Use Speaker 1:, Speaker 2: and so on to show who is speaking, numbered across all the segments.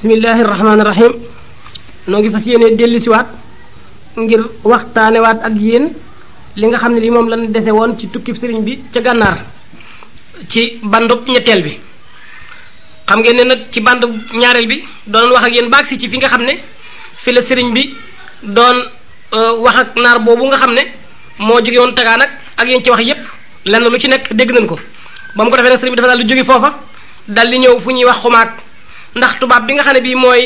Speaker 1: bismillahi rahmaani rahim noo ngi fas yéene dellusiwaat ngir waxtaanewaat ak yéen li nga xam ne li moom lañ dese woon ci tukkib sëriñ bi ca gànnaar ci bandub ñetteel bi. xam ngeen ne nag ci band ñaareel bi doon wax ak yéen baag si ci fi nga xam ne fi la sëriñ bi doon wax ak naar boobu nga xam ne moo jóge woon tagaa nag ak yéen ci wax yépp lenn lu ci nekk dégg nañ ko ba mu ko defee nag sëriñ bi dafa daal di jóge foofa dal di ñëw fu ñuy wax xumaag ndax tubaab bi nga xam ne bii mooy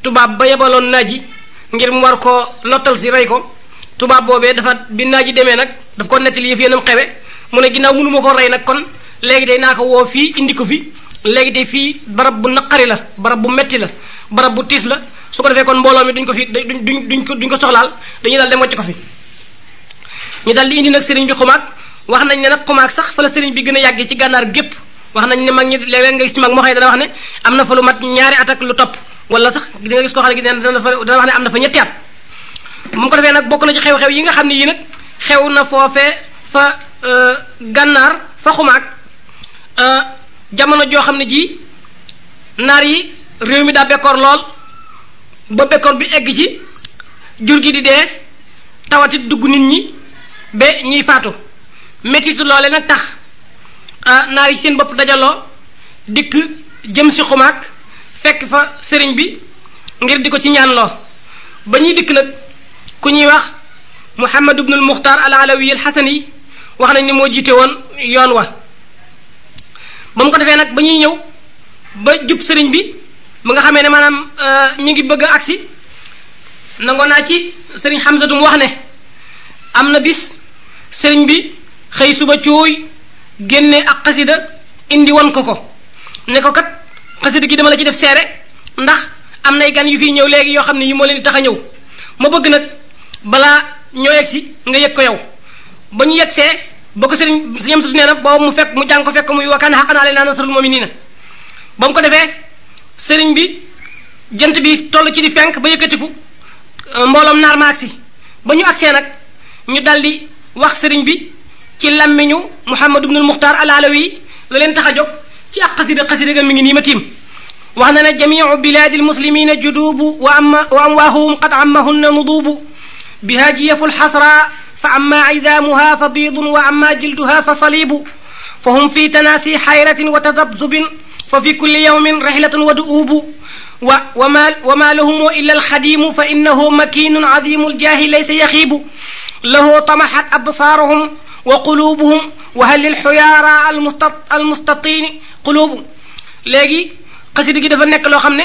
Speaker 1: tubaab ba yebaloon naaji ngir mu war koo lottal si rey ko tubaab boobee dafa bi naaji demee nag daf ko nettali yëf yéenam xewe mu ne ginnaaw mënu ma ko rey nag kon léegi day naa ko woo fii indi ko fi léegi tey fii barab bu naqari la barab bu metti la barab bu tiis la su ko defee kon mbooloo mi duñ ko fi duñ ko soxlaal dañuy daal dem wàcc ko fi ñu dal di indi nag sëriñ bi xumaag wax nañ ne nag xumaag sax fa la sëriñ bi gën a yàggee ci gànnaar gépp wax nañ ne mag ñi léeg-léeg nga gis ci mag moo xëy dana wax ne am na fa lu mat ñaari at ak lu topp wala sax di nga gis koo xam ne dana wax ne am na fa ñetti at mu ko defee nag bokk na ci xew-xew yi nga xam ne yii nag xew na foofee fa gànnaar fa xumaag jamono joo xam ne ji naar yi réew mi daa bekkoor lool ba bekkoor bi egg ci jur gi di dee tawatit dugg nit ñi ba ñiy faatu mettitu loole nag tax naar yi seen bopp dajaloo dikk jëm si xumaag fekk fa sëriñ bi ngir di ko ci ñaanloo ba ñuy dikk nag ku ñuy wax Muhammad ibnul Muxtaar al Alawi al Xasani wax nañ ne moo jiite woon yoon wa ba mu ko defee nag ba ñuy ñëw ba jub sëriñ bi ba nga xamee ne maanaam ñu ngi bëgg a agsi nangoo naa ci sëriñ Xamsatu mu wax ne am na bis sëriñ bi xëy suba cooy génne ak xasida indi won ko ne ko kat xasida gi dama la ci def seere ndax am nay gan yu fii ñëw léegi yoo xam ne yi moo leen di tax a ñëw ma bëgg nag balaa ñoo yegsi nga yëg ko yow ba ñu yegsee ba ko sëriñ si ñam sutu nee na boobu mu fekk mu jàng ko fekk muy wa kaana haqqan alaynaa nasrul mu'miniina ba mu ko defee sëriñ bi jant bi toll ci di fenk ba yëkkatiku mbooloom naar ma agsi ba ñu agsee nag ñu daldi wax sëriñ bi ci làmmiñu Muhammad ibnul Muxtaar al Alawi la leen tax a jóg ci ak xasida ga mi ngi nii ma tiim wax na ne jamiu bilaadi almuslimina juduubu wa amwaahuhum qad ammahunna nuduubu biha jiyafu lxasra fa amma idaamuha fa biidun wa amma jilduha fa saliibu fa hum fi tanaasi xayratin wa tadabzubin fa fi kulli yawmin rixlatun wa du'uubu wa ma lahum illa alxadiimu fa innahu makiinun cadiimu ljaahi laysa yaxiibu lahu tamaxat absaaruhum wa quluubuhum wa hal lilxuyaara almustatiini quluubu léegi xasida gi dafa nekk loo xam ne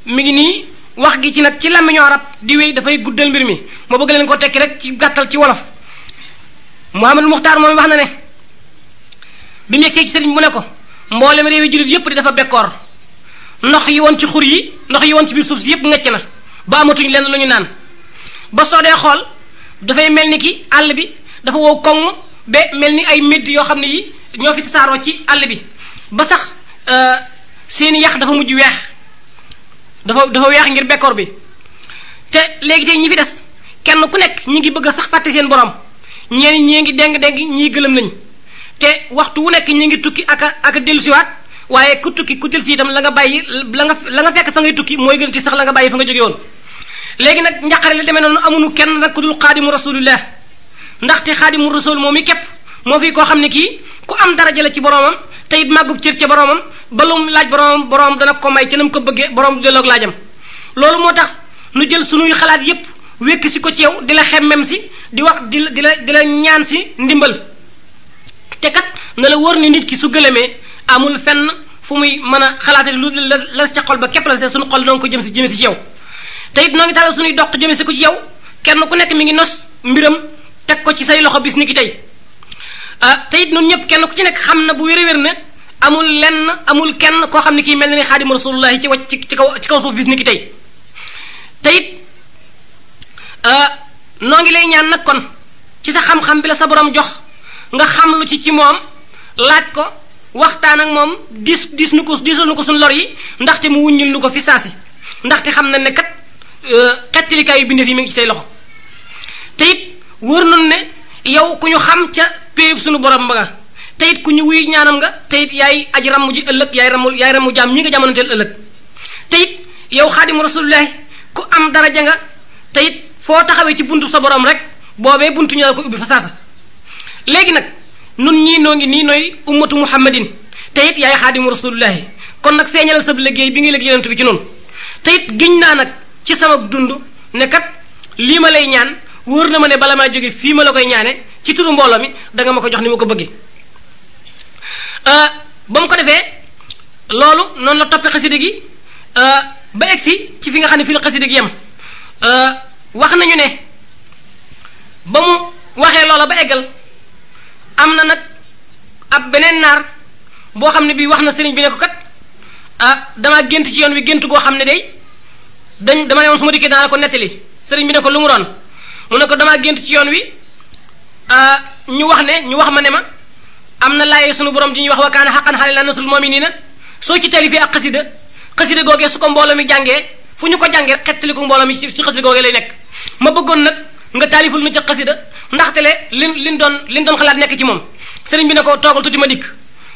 Speaker 1: mi ngi nii wax gi ci nag ci làmmiñu arab di wéy dafay guddal mbir mi moo bëgg leen ko tekki rek ci gàttal ci wolof Muhammadul Muxtaar moom wax na ne bi mu yegsee ci sëriñ mu ne ko mboolem réewi jullit yépp di dafa bekkoor ndox yi woon ci xur yi ndox yi woon ci biir suuf si yépp ngecc na ba amatuñ lenn lu ñu naan ba soo dee xool dafay mel ni ki àll bi dafa wow koŋ ba mel ni ay médd yoo xam ne yi ñoo fi tasaaroo ci àll bi ba sax seeni yax dafa mujj weex dafa weex ngir bekkoor bi te léegi tey ñi fi des kenn ku nekk ñi ngi bëgg a sax fàtte seen borom ñeen ñii ngi déng-déng ñii gëlëm nañ te waxtu wu nekk ñi ngi tukki ak dellusiwaat waaye ku tukki ku dellusi itam la nga bàyyi la nga fekk fa ngay tukki mooy gën ti sax la nga bàyyi fa nga jóge woon léegi nag njaqare la demee noonu amuñu kenn nag ku dul xaadimu rasulillah ndaxte xaadimu rasul moom i képp moo fi koo xam ne kii ku am daraja la ci boromam te it màggub cër ca boromam balum laaj boromam dana ko may ca nam ko bëggee borom delloog laajam loolu moo tax nu jël sunuy xalaat yépp wékk si ko ci yow di la xemmem si di wax di la ñaan si ndimbal te kat na la wóor ni nit ki su gëlëmee amul fenn fu muy mën a xalaate lu la ca xol ba képp la see suñu xol doon ko jëme si ci yow te it noo ngi talal suñuy doq jëme si ko ci yow kenn ku nekk mi ngi nos mbiram teg ko ci say loxo bis ni ki tey te it noonu ñëpp kenn ku ci nekk xam na bu wér-wér ne amul kenn koo xam ne kii mel na ni xaadimu rasulullahi ci kaw suuf bis ni ki tey te it noo ngi lay ñaan nag kon ci sa xam-xam bi la sa borom jox nga xam lu ci moom laaj ko waxtaan ak moom diisul nu ko suñ lor yi ndaxte mu wuññil nu ko fi saasi ndaxte xam na ne kat xettalikaay yu bindeef yi mi ngi ci say loxo te it wóor nañu ne yow ku ñu xam ca péyub suñu borom ba nga te it ku ñu wuy ñaanam nga te it yaay aji ramm ji ëllëg yaay rammu jaam ñi nga jamonanteel ëllëg te it yow xaadimu rasulillahi ku am daraja nga te it foo taxawee ci buntu sa borom rek boobee buntu ñu la ko ubbi fa saasa léegi nag nun ñii noo ngi nii nooy ummatu muhammadin te it yaay xaadimu rasulillahi kon nag feeñalal sa liggéey bi ngay liggéey yonent bi ci noonu te it giñ naa nag ci sama dund ne kat lii ma lay ñaan wóor na ma ne bala maa jóge fii ma la koy ñaane ci turu mbooloo mi danga ma ko jox ni ma ko bëggee ba mu ko defee loolu noonu la toppee xasida gi ba egsi ci fi nga xam ne fii la xasida gi yem wax nañu ne ba mu waxee loola ba eggal am na nag ab beneen naar boo xam ne bii wax na sëriñ bi ne ko kat damaa gént ci yoon wi gént goo xam ne day dama ne woon su ma dikkee dana la ko nettali sëriñ bi ne ko lu mu doon mu ne ko damaa gént ci yoon wi ñu wax ma ne ma am na laaye sunu borom ji ñuy wax wa kaana haqqan alaynaa nasrul mu'miniina soo ci taalifee ak xasida googee su ko mbooloo mi jàngee fu ñu ko jàngee xettali ko mbooloo mi ci xasida googee lay nekk ma bëggoon nag nga taaliful nu ca xasida ndaxte le liñ doon xalaat nekk ci moom sëriñ bi ne ko toogal tuuti ma dikk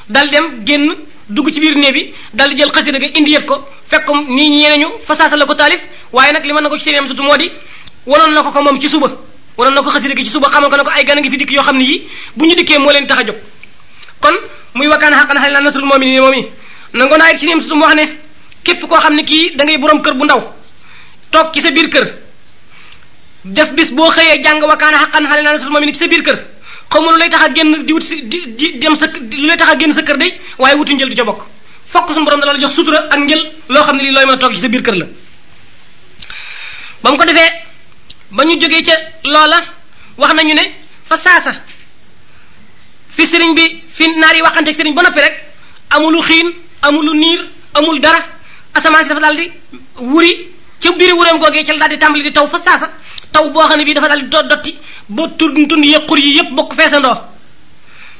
Speaker 1: dal dem génn dugg ci biir néeg bi dal di jël xasida ga indi yet ko fekk ko nii ñeeneñu fasaasa la ko taalif waaye nag li mën na ko ci sëriñam surtout moo di wanoon na ko moom ci suba wanoon na ko xasida gi ci suba xamal ko ne ko ay gan a ngi fi dikk yoo xam ne yi bu ñu dikkee moo leen tax a jóg kon muy wa kaana haqqan alaynaa nasrul mu'miniin moom yi nangoo naa ci sëriñam surtout mu wax ne képp koo xam ne kii da ngay borom kër bu ndaw toog ci sa biir kër def bis boo xëyee jàng wa kaana haqqan alaynaa nasrul mu'miniin ci sa biir kër xaw ma lu lay tax a génn di wut si di dem sa lu lay tax a génn sa kër day waaye wutu njël du ca bokk fokk suñu borom dana la jox sutura ak njël loo xam ne lii looy mën a toog ci sa biir kër la ba mu ko defee ba ñu jógee ca loola wax nañu ne fa saasa fi sëriñ bi fi naar yi waxanteeg sëriñ ba noppi rek amulu xiin amulu niir amul dara asamaan si dafa daal di wuri ca biir wureem googee ca la daal di tàmbali di taw fa saasa taw boo xam ne bii dafa daal di dotti ba tund yëqur yi yëpp bokk feesandoo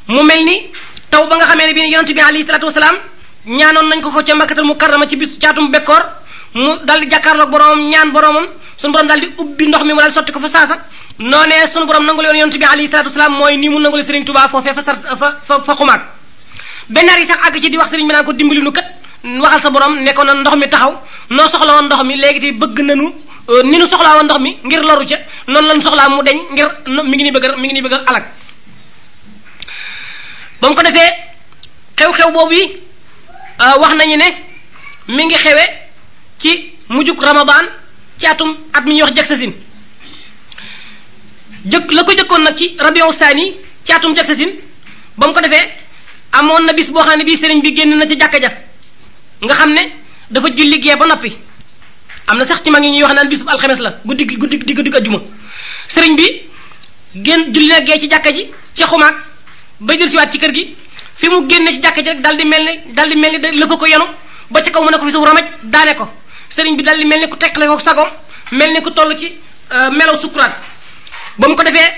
Speaker 1: mu mel ni taw ba nga xamee ne bii yonent bi alayhi salaatu wasalaam ñaanoon nañ ko ca makkatal mukarrama ci bis caatum bekkoor mu dal di jàkkaarloog boromam ñaan boromam sunu borom daal di ubbi ndox mi mu daal sotti ko fa saasa noonee sunu borom nangul yoon yonent bi alayhi salaatu wasalaam mooy nii mu nangul Sëriñ Tuubaa foofee fa xumaag bennaar yi sax àgg ci di wax sëriñ bi naan ko dimbali nu kat waxal sa borom nekkoon na ndox mi taxaw noo soxla woon ndox mi léegi te bëgg nanu ni nu soxlaa woon ndox mi ngir loru ca noonu lañu soxlaa mu deñ ngir mi ngi ni bëgg alag ba mu ko defee xew-xew boobu yi wax nañu ne mi ngi xewe ci mujjug Ramadan ci at mi ñuy wax Jaksasin la ko jëkkoon nag ci Rabiu Saani ci atum Jaksasin ba mu ko defee amoon na bis boo xam ne bii sëriñ bi génn na ci jàkka ja nga xam ne dafa julli gee ba noppi am na sax ci mag yi ñuy wax naan bisub alxames la guddi ajjuma sëriñ bi génn julli na gee ci jàkka ji ci xumaag ba jël siwaat ci kër gi fi mu génne ci jàkka ji rek dal di mel ni la fa ko yenu ba ca kaw mu ne ko fi suuf ramaj daane ko sëriñ bi dal di mel ni ku teqale ko sagoom mel ni ku toll ci melaw sukuraat ba mu ko defee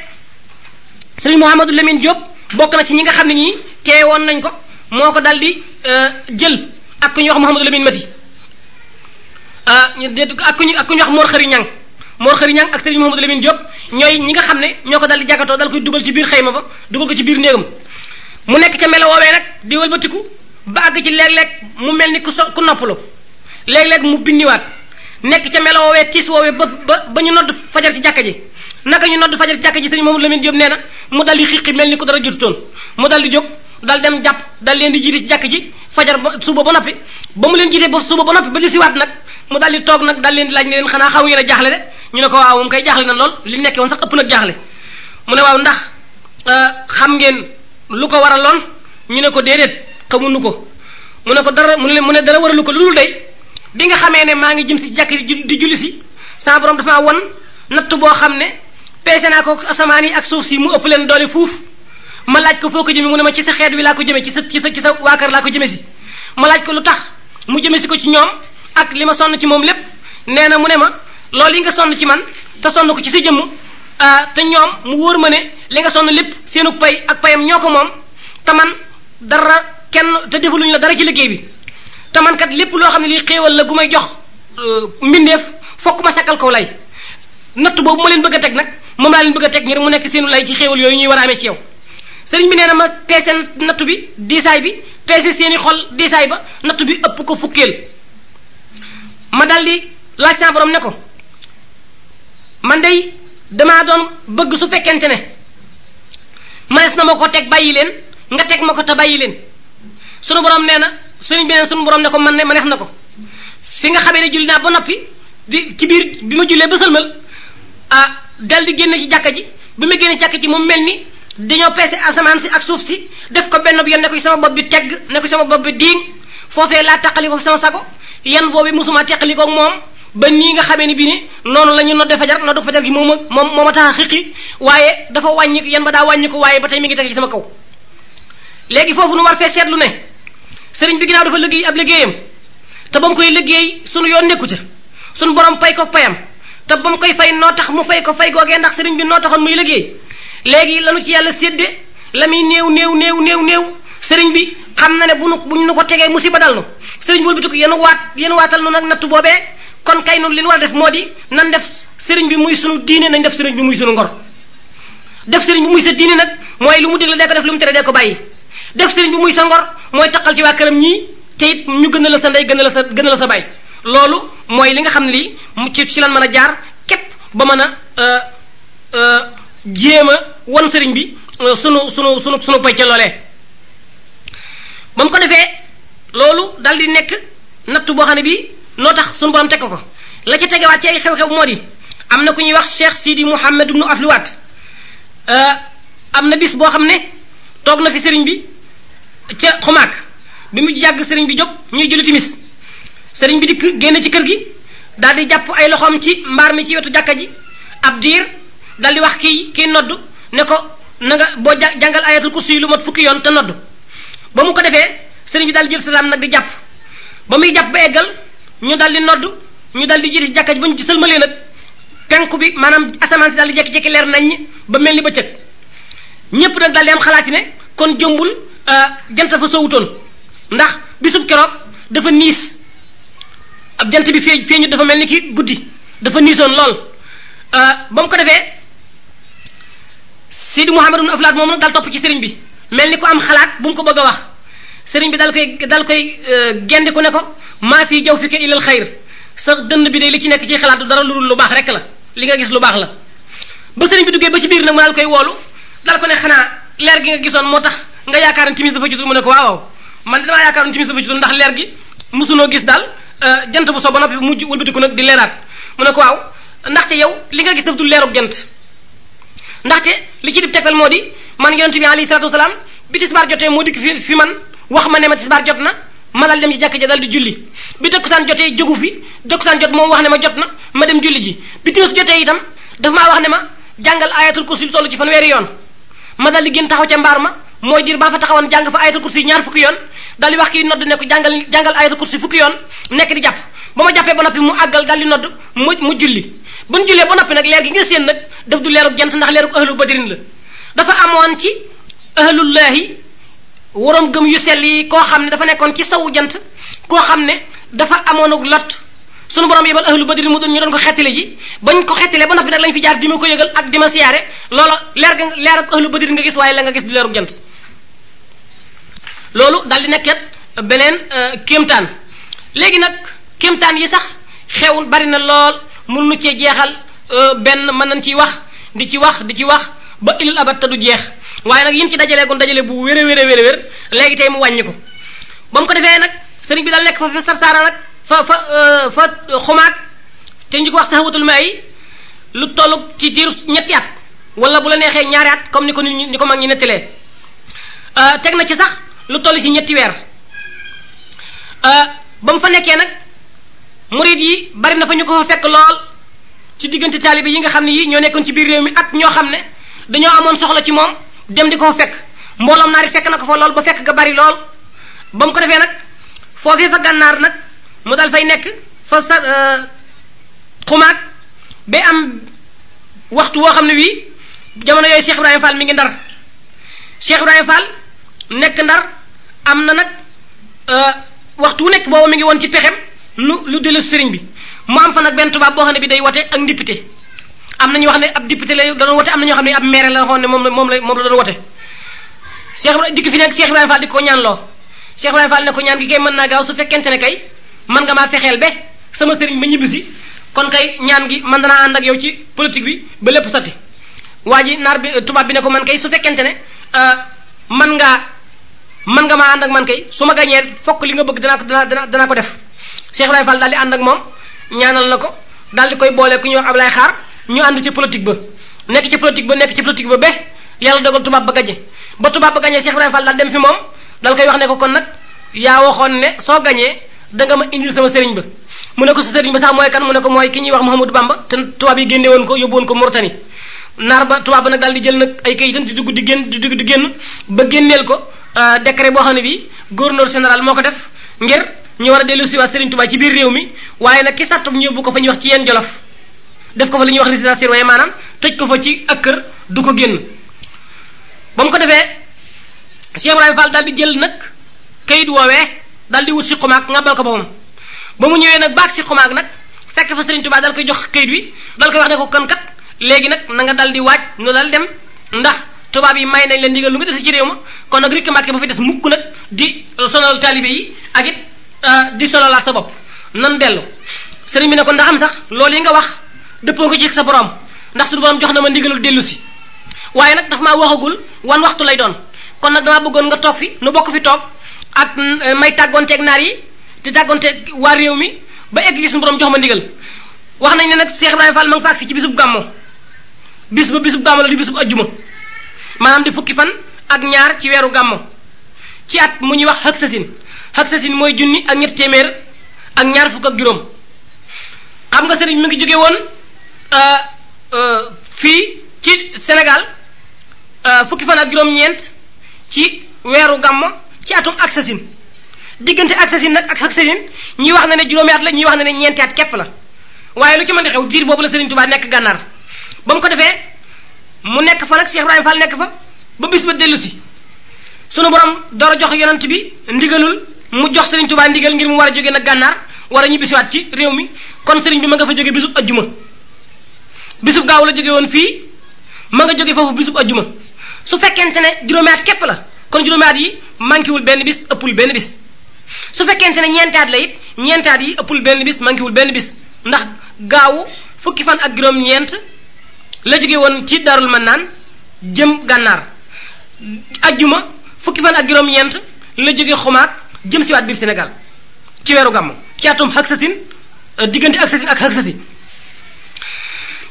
Speaker 1: sëriñ Mouhamadou Lamine Diop bokk na ci ñi nga xam ne ñii teewoon nañ ko moo ko dal di jël ak ku ñuy wax Mouhamadou Lamine Mati ak ku ñuy wax Mor Xëri Ñang ak sëriñ Mouhamadou Lamine Diop ñooy ñi nga xam ne ñoo ko dal di jàkkatoo dal koy dugal ci biir xayma ba dugal ko ci biir néegam mu nekk ca melo woowee nag di wëlbatiku ba àgg ci léeg-léeg mu mel ni ku noppalu léeg-léeg mu bindiwaat nekk ca melo woowee tiis woowee ba ñu nodd fajar ci jàkka ji naka ñu nodd fajar ci jàkka ji sëriñ Mouhamadou Lamine Diop nee na mu dal di xiqi mel ni ku dara jotutoon mu dal di jóg dal dem jàpp dal leen di jiite ci jàkk ji fajar ba suba ba noppi ba mu leen jiite ba suba ba noppi ba jësiwaat nag mu dal di toog nag dal leen di laaj ne leen xanaa xaw ngeen a jaaxle de ñu ne ko waaw moom koy jaaxle na lool li nekkee woon sax ëpp nag jaaxle mu ne waaw ndax xam ngeen lu ko waraloon ñu ne ko déedéet xamuñu ko mu ne ko dara mu ne dara waralu ko lu dul day bi nga xamee ne maa ngi jëm si jàkk di julli si sama borom dafa maa won natt boo xam ne peese naa ko asamaan yi ak suuf si mu ëpp leen doole fuuf ma laaj ko foo ko jëme mu ne ma ci sa xeet wi laa ko jëme ci sa waa kër laa ko jëme si ma laaj ko lu tax mu jëme si ko ci ñoom ak li ma sonn ci moom lépp nee na mu ne ma loolu yi nga sonn ci man te sonn ko ci sa jëmm te ñoom mu wóor ma ne li nga sonn lépp seenu pay ak payam ñoo ko moom te man dara kenn te defaluñu la dara ci liggéey bi te man kat lépp loo xam ne lii xéewal la gu may jox mbindeef fokk ma sakkal ko lay natt boobu ma leen bëgg a teg nag moom laa leen bëgg a teg ngir mu nekk seenu lay ci xéewal yooyu ñuy war a amee ci yow sëriñ bi nee na ma peese nattu bi diisaay bi peese seeni xol diisaay ba nattu bi ëpp ko fukkeel ma daldi laaj sa borom ne ko man day damaa doon bëgg su fekkente ne manes na ma ko teg bàyyi leen nga teg ma ko te bàyyi leen sunu borom nee na sëriñ bi neen sunu borom ne ko man ne ma neex na ko fi nga xamee ne julli naa ba noppi ci biir bi ma jullee ba sëlmal dal di génn ci jàkka ji bi ma génn ci jàkka ji mu mel ni dañoo peese asamaan si ak suuf si def ko benn bi yan ne ko sama bopp bi tegg ne ko sama bopp bi diing foofee laa taqaliko sama sago yan boobu mosuma teqaliko moom ba nii nga xamee ni bii ni noonu la ñu nodde fajar noddu fajar gi moo ma tax a xiqi waaye dafa wàññi yan ba daa wàññi ko waaye ba tey mi ngi teg ci sama kaw léegi foofu nu war fee seetlu ne sëriñ bi ginnaaw dafa liggéey ab liggéeyam te ba mu koy liggéey sunu yoon nekku ca sunu borom pay ko payam te ba mu koy fay noo tax mu fay ko fay googee ndax sëriñ bi noo taxoon muy liggéey léegi lanu ci yàlla sédde la muy néew sëriñ bi xam na ne bu ñu ko tegee musiba dal nu sëriñ boobu bi ko yéen waatal nu nag nattu boobee kon kay noonu li ñu war a def moo di nan def sëriñ bi muy sunu diine nañ def sëriñ bi muy sunu ngor def sëriñ bi muy sa diine nag mooy lu mu digle dee ko def lu mu tere dee ko bàyyi def sëriñ bi muy sa ngor mooy taqal ci waa këram ñii te it ñu gën a la sa ndey gën a la sa baay loolu mooy li nga xam ne lii ci lan mën a jaar képp ba mën a jéem a won sëriñ bi sunu pay ca loolee ba mu ko defee loolu dal di nekk nattu boo xam ne bii noo tax sunu borom teg ko la ca tegewaat ci ay xew-xew moo di am na ku ñuy wax Cheikh Sidi Mouhamed ibnu Afluwaat am na bis boo xam ne toog na fi sëriñ bi ca xumaak bi mu jàgg sëriñ bi jóg ñuy julli timis sëriñ bi di génn ci kër gi daal di jàpp ay loxoom ci mbaar mi ci wetu jàkka ji ab diir daal di wax kii nodd ne ko na nga boo jàngal ayatul kursi lu mat fukki yoon te nodd ba mu ko defee sëriñ bi daal di jël salaam nag di jàpp ba muy jàpp ba eggal ñu daal di nodd ñu daal di jiite ci jàkka ji ba ñu sëlmalee nag penku bi maanaam asamaan si daal di jekki-jekki leer naññ ba mel ni bëccëg ñépp nag daal di am xalaat ne kon jombul jant fa sowutoon ndax bisub keroog dafa niis ab jant bi feeñu dafa mel ni ki guddi dafa niisoon lool ba mu ko defee Sidi Mouhamed ibn Aflaat moom nag daal topp ci sëriñ bi mel ni ko am xalaat bu mu ko bëgg a wax sëriñ bi dal koy gendiku ne ko maa fii jaw fi ke ilal xayr sa dënd bi day li ci nekk ci xalaat du dara lu baax rek la li nga gis lu baax la ba sëriñ bi duggee ba ci biir nag mu daal koy woolu dal ko ne xanaa leer gi nga gisoon moo tax nga yaakaar ne timis dafa jutul mu ne ko waaw man damaa yaakaar ne timis dafa jutul ndax leer gi mosunoo gis daal jant bu soo ba noppi mujj wëlbatiku nag di leeraat mu ne ko waaw ndaxte yow li nga gis daf du leerub jant ndaxte li ci di tegtal moo di man yonent bi alayhi salaatu wasalaam bi tisbaar jotee moo dikk fi man wax ma ne ma tisbaar jot na ma dal dem ci jàkka ja dal di julli bi takkusaan jotee jógu fi takkusaan jot moom wax ne ma jot na ma dem julli ji bi timis jotee itam dafa maa wax ne ma jàngal ayatul kursi lu toll ci fanweeri yoon ma dal di génn taxaw ca mbaar ma mooy diir baa fa taxawoon jàng fa ayatul kursi ñaar fukki yoon dal di wax kii nodd ne ko jàngal ayatul kursi fukki yoon nekk di jàpp ba ma jàppee ba noppi mu àggal dal di nodd mu julli bu ñu jullee ba noppi nag leer gi nga séen nag daf du leerug jant ndax leerug ahlu badrin la dafa amoon ci ahlullaahi waroom gëm yu sell yi koo xam ne dafa nekkoon ci sawu jant koo xam ne dafa amoon ak lot sunu borom yebal ahlu badrin mu doon ñu doon ko xettile ji bañ ko xettile ba noppi nag lañ fi jaar di ma ko yëgal ak di ma siyaare loola leer ak ahlu badrin nga gis waaye la nga gis du leerug jant loolu daal di nekket beneen kéemtaan léegi nag kéemtaan yi sax xewul bari na lool mënuñu cee jeexal benn mën nañ ciy wax di ci wax ba ilal abat te du jeex waaye nag yin ci dajaleegoon dajale bu wér léegi tey mu wàññi ko ba mu ko defee nag sëriñ bi daal nekk fa sarsaara nag fa xumaat te ñu ko wax saxawatul ma ay lu toll ci diiru ñetti at wala bu la neexee ñaari at comme ni ko nit ñi ni ko mag ñi nettalee teg na ci sax lu toll ci ñetti weer ba mu fa nekkee nag murid yi bari na fa ñu ko fa fekk lool ci diggante taalibe yi nga xam ne yii ñoo nekkoon ci biir réew mi ak ñoo xam ne dañoo amoon soxla ci moom dem di ko fa fekk mbooloom naari fekk na ko fa lool ba fekk ga bari lool ba mu ko defee nag foofee fa gànnaar nag mu dal fay nekk fa sa xumaat ba am waxtu woo xam ne wii jamono yooyu Cheikh Ibrahima Fall mi ngi ndar Cheikh Ibrahima Fall nekk ndar am na nag waxtu wu nekk booba mi ngi woon ci pexem lu dellu sëriñ bi mu am fa nag benn tubaab boo xam ne bi day wote ak député am na ñu wax ne ab député la doon wote am na ñoo xam ne ab maire la waxoon ne moom la doon wote Cheikh Ibrahima dikk fi nekk Cheikh Ibrahima Fall di ko ñaan loo Cheikh Ibrahima Fall ne ko ñaan gi kay mën naa gaaw su fekkente ne kay mën nga maa fexeel be sama sëriñ ba ñibbisi kon kay ñaan gi man danaa ànd ak yow ci politique bi ba lépp sotti waa ji naar bi tubaab bi ne ko man kay su fekkente ne man nga maa ànd ak man kay su ma gañee fokk li nga bëgg danaa ko def Cheikh Ibrahima Fall daal di ànd ak moom ñaanal na ko daal di koy boole ku ñuy wax Ablaye Xaar ñu ànd ci politique ba nekk ci politique ba ba yàlla dogal tubaab ba gañe ba tubaab ba gañee Cheikh Ibrahima Fall daal dem fi moom dal koy wax ne ko kon nag yaa waxoon ne soo gañee danga ma indil sama sëriñ ba mu ne ko sa sëriñ ba sax mooy kan mu ne ko mooy ki ñuy wax Mouhamadou Bamba te tubaab yi génne woon ko yóbbu woon ko Mauritanie naar ba tubaab ba nag daal di jël nag ay kayitam di dugg di génn ba génneel ko décret boo xam ne bii gouverneur général moo ko def ngir ñu war a dellu si waa Serigne Touba ci biir réew mi waaye nag ki sartum ñu yóbbu ko fa ñuy wax ci yenn jolof def ko fa li ñuy wax résidence surveillée maanaam tëj ko fa ci ak kër du ko génn ba mu ko defee Cheikh Ibrahima Fall daal di jël nag kayit woowee daal di wut si xumaag ngàbbal ko boppam ba mu ñëwee nag baag si xumaag nag fekk fa Serigne Touba daal koy jox kayit wi daal koy wax ne ko kan kat léegi nag na nga dal di waaj nu dal dem ndax tubaab yi may nañ leen ndigal lu nga des ci réew ma kon nag rikk Mbàkke ba fi des mukk nag di sonal taalibe yi ak it di sonalaat sa bopp nan dellu sëriñ bi ne ko ndax am sax loolu yi nga wax dëppoo ko ci sa borom ndax suñu borom jox na ma ndigalul dellu si waaye nag dafa maa waxagul wan waxtu lay doon kon nag damaa bëggoon nga toog fi nu bokk fi toog ak may tàggoonteeg naar yi te tàggoonteeg waa réew mi ba egg ci suñu borom jox ma ndigal wax nañ ne nag Cheikh Ibrahima Fall ma nga fa agsi ci bisub gàmmo bis ba bisub gàmmo la di bisub ajjuma maanaam di fukki fan ak ñaar ci weeru gàmmo ci at mu ñuy wax xaksasin mooy junni ak ñetti téeméer ak ñaar fukk ak juróom xam nga sëriñ mi ngi jóge woon fii ci Sénégal fukki fan ak juróom-ñeent ci weeru gàmmo ci atum xaksasin diggante xaksasin nag ak xaksasin ñii wax na ne juróomi at la ñii wax na ne ñeenti at képp la waaye lu ci mën di xew diir boobu la Sëriñ Tuubaa nekk gànnaar ba mu ko defee mu nekk fa nag Cheikh Ibrahima Fall nekk fa ba bis ba dellu si sunu borom door a jox yonant bi ndigalul mu jox Sëriñ Tuubaa ndigal ngir mu war a jóge nag gànnaar war a ñibbisiwaat ci réew mi kon sëriñ bi ma nga fa jóge bisub ajjuma bisub gaaw la jóge woon fii ma nga jóge foofu bisub ajjuma su fekkente ne juróomi at képp la kon juróomi at yi manquéwul benn bis ëppul benn bis su fekkente ne ñeenti at la it ñeenti at yi ëppul benn bis manquéwul benn bis ndax gaawu fukki fan ak juróom-ñeent la jóge woon ci Daarul Mannaan jëm gànnaar ajjuma fukki fan ak juróom-ñeent la jóge xumaag jëm siwaat biir Sénégal ci weeru gàmmu ci atum xaksasin diggante xaksasin ak xaksasi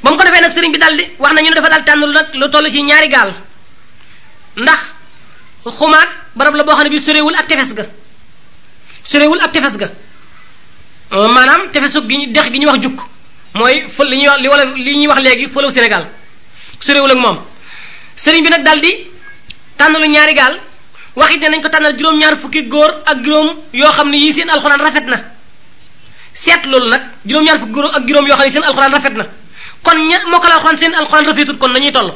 Speaker 1: ba mu ko defee nag sëriñ bi daal di wax nañu ne dafa daal tànn nag lu toll ci ñaari gaal ndax xumaag barab la boo xam ne bi sorewul ak tefes ga maanaam tefesu gi dex gi ñuy wax jukk mooy fël li ñuy wax li ñuy wax léegi fëlew Sénégal sorewul ak moom sëriñ bi nag daal di tànn lu ñaari gaal wax it ne nañ ko tànnal juróom-ñaar fukki góor ak juróom yoo xam ne yii seen alxuraan rafet na seet loolu nag juróom-ñaar fukki góor ak juróom yoo xam ne seen alxuraan rafet na kon ña mokkal alxuraan seen alxuraan rafetut kon nañuy toll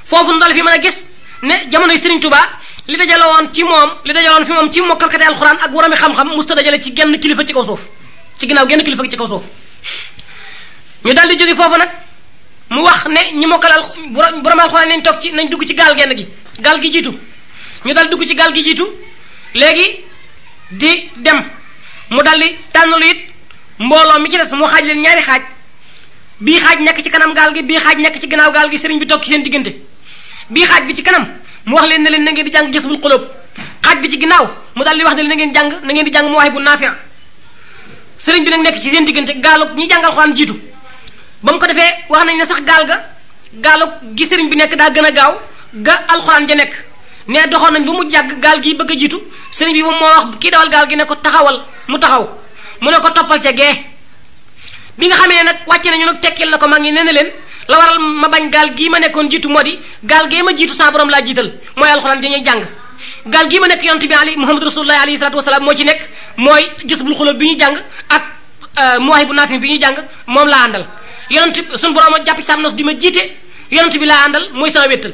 Speaker 1: foofu nu dal fi mën a gis ne jamonoy Sëriñ Tuubaa li dajaloon fi moom ci mokkalkate alxuraan ak warami xam-xam musta dajale ci genn kilifa ci kaw suuf ci ginnaaw genn kilifa ci kaw suuf ñu daal di jóge foofu nag mu wax ne ñi mokkal borom alxuraan nañ toog ci nañ dugg ci gaal genn gi gaal gi jiitu ñu dal dugg ci gaal gi jiitu léegi di dem mu dal di tànnalu it mbooloo mi ci des mu xaaj leen ñaari xaaj bii xaaj nekk ci kanam gaal gi bii xaaj nekk ci gannaaw gaal gi sëriñ bi toog ci seen diggante bii xaaj bi ci kanam mu wax leen ne leen na ngeen di jàng Jazbul Qulub xaaj bi ci ginnaaw mu dal di wax ne leen na ngeen di jàng Mawaahibu Naafi' sëriñ bi nag nekk ci seen diggante gaalu ñi jàngal Alxuraan jiitu ba mu ko defee wax nañ ne sax gaalu gi sëriñ bi nekk daa gën a gaaw ga alxuraan ja nekk ne doxoon nañ ba mu jàgg gaal gi bëgg a jiitu sëriñ bi moom moo wax kii dawal gaal gi ne ko taxawal mu taxaw mu ne ko toppal ca gee bi nga xamee ne nag wàcce nañu nag tekkil na ko mag ñi nee na leen la waral ma bañ gaal gii ma nekkoon jiitu moo di gaal gee ma jiitu sa borom laa jiital mooy alxuraan dañuy jàng gaal gii ma nekk yonent bi Muhammad Rasulullah alayhi salaatu wasalaam moo ci nekk mooy Jazbul Xulub bi ñuy jàng ak Mawaahibu Naafi' bi ñuy jàng moom laa àndal yonent suñu borom a jàpp ci sam nos di ma jiite yonent bi laa àndal mooy sama wéttal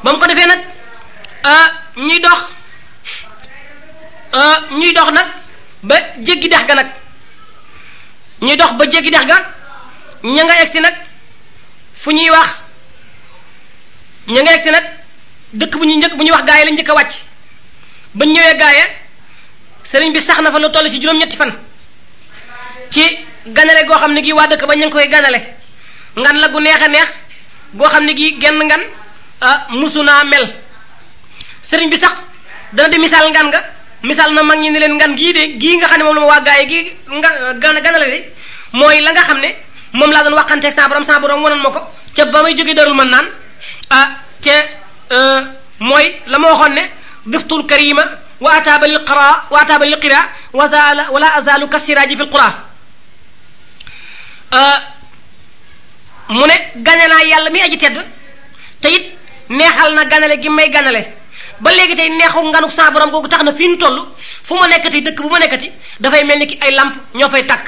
Speaker 1: ba mu ko defee nag ñuy dox nag ba jéggi dex ga nag ñuy dox ba jéggi dex ga ña nga egsi nag fu ñuy wax ña nga egsi nag dëkk bu ñuy wax gaaya la njëkk a wàcc ba ñëwee gaaya sëriñ bi sax na fa lu toll ci juróom-ñetti fan ci ganale goo xam ne gii waa dëkk ba ñu ngi koy ganale ngan la gu neex a neex goo xam ne gii genn ngan musu naa mel sëriñ bi sax dana di misaal ngan nga misaal na mag ñi ne leen ngan gii de gii nga xam ne moom la ma waa gaaye gii ganale de mooy la nga xam ne moom laa doon waxanteeg sa borom wonoon ma ko ca ba may jógee darul mën naan mooy la ma waxoon ne diftul karima wa ataaba lil qira wala azalu kasiraaji fi l qura mu ne gane naa yàlla mi aji tedd te it neexal na ganale gi may ganale ba léegi tey neexu nganuk sa borom googu tax na fii nu toll fu ma nekkati dëkk bu ma nekkati dafay mel ni ki ay lamp ñoo fay tàkk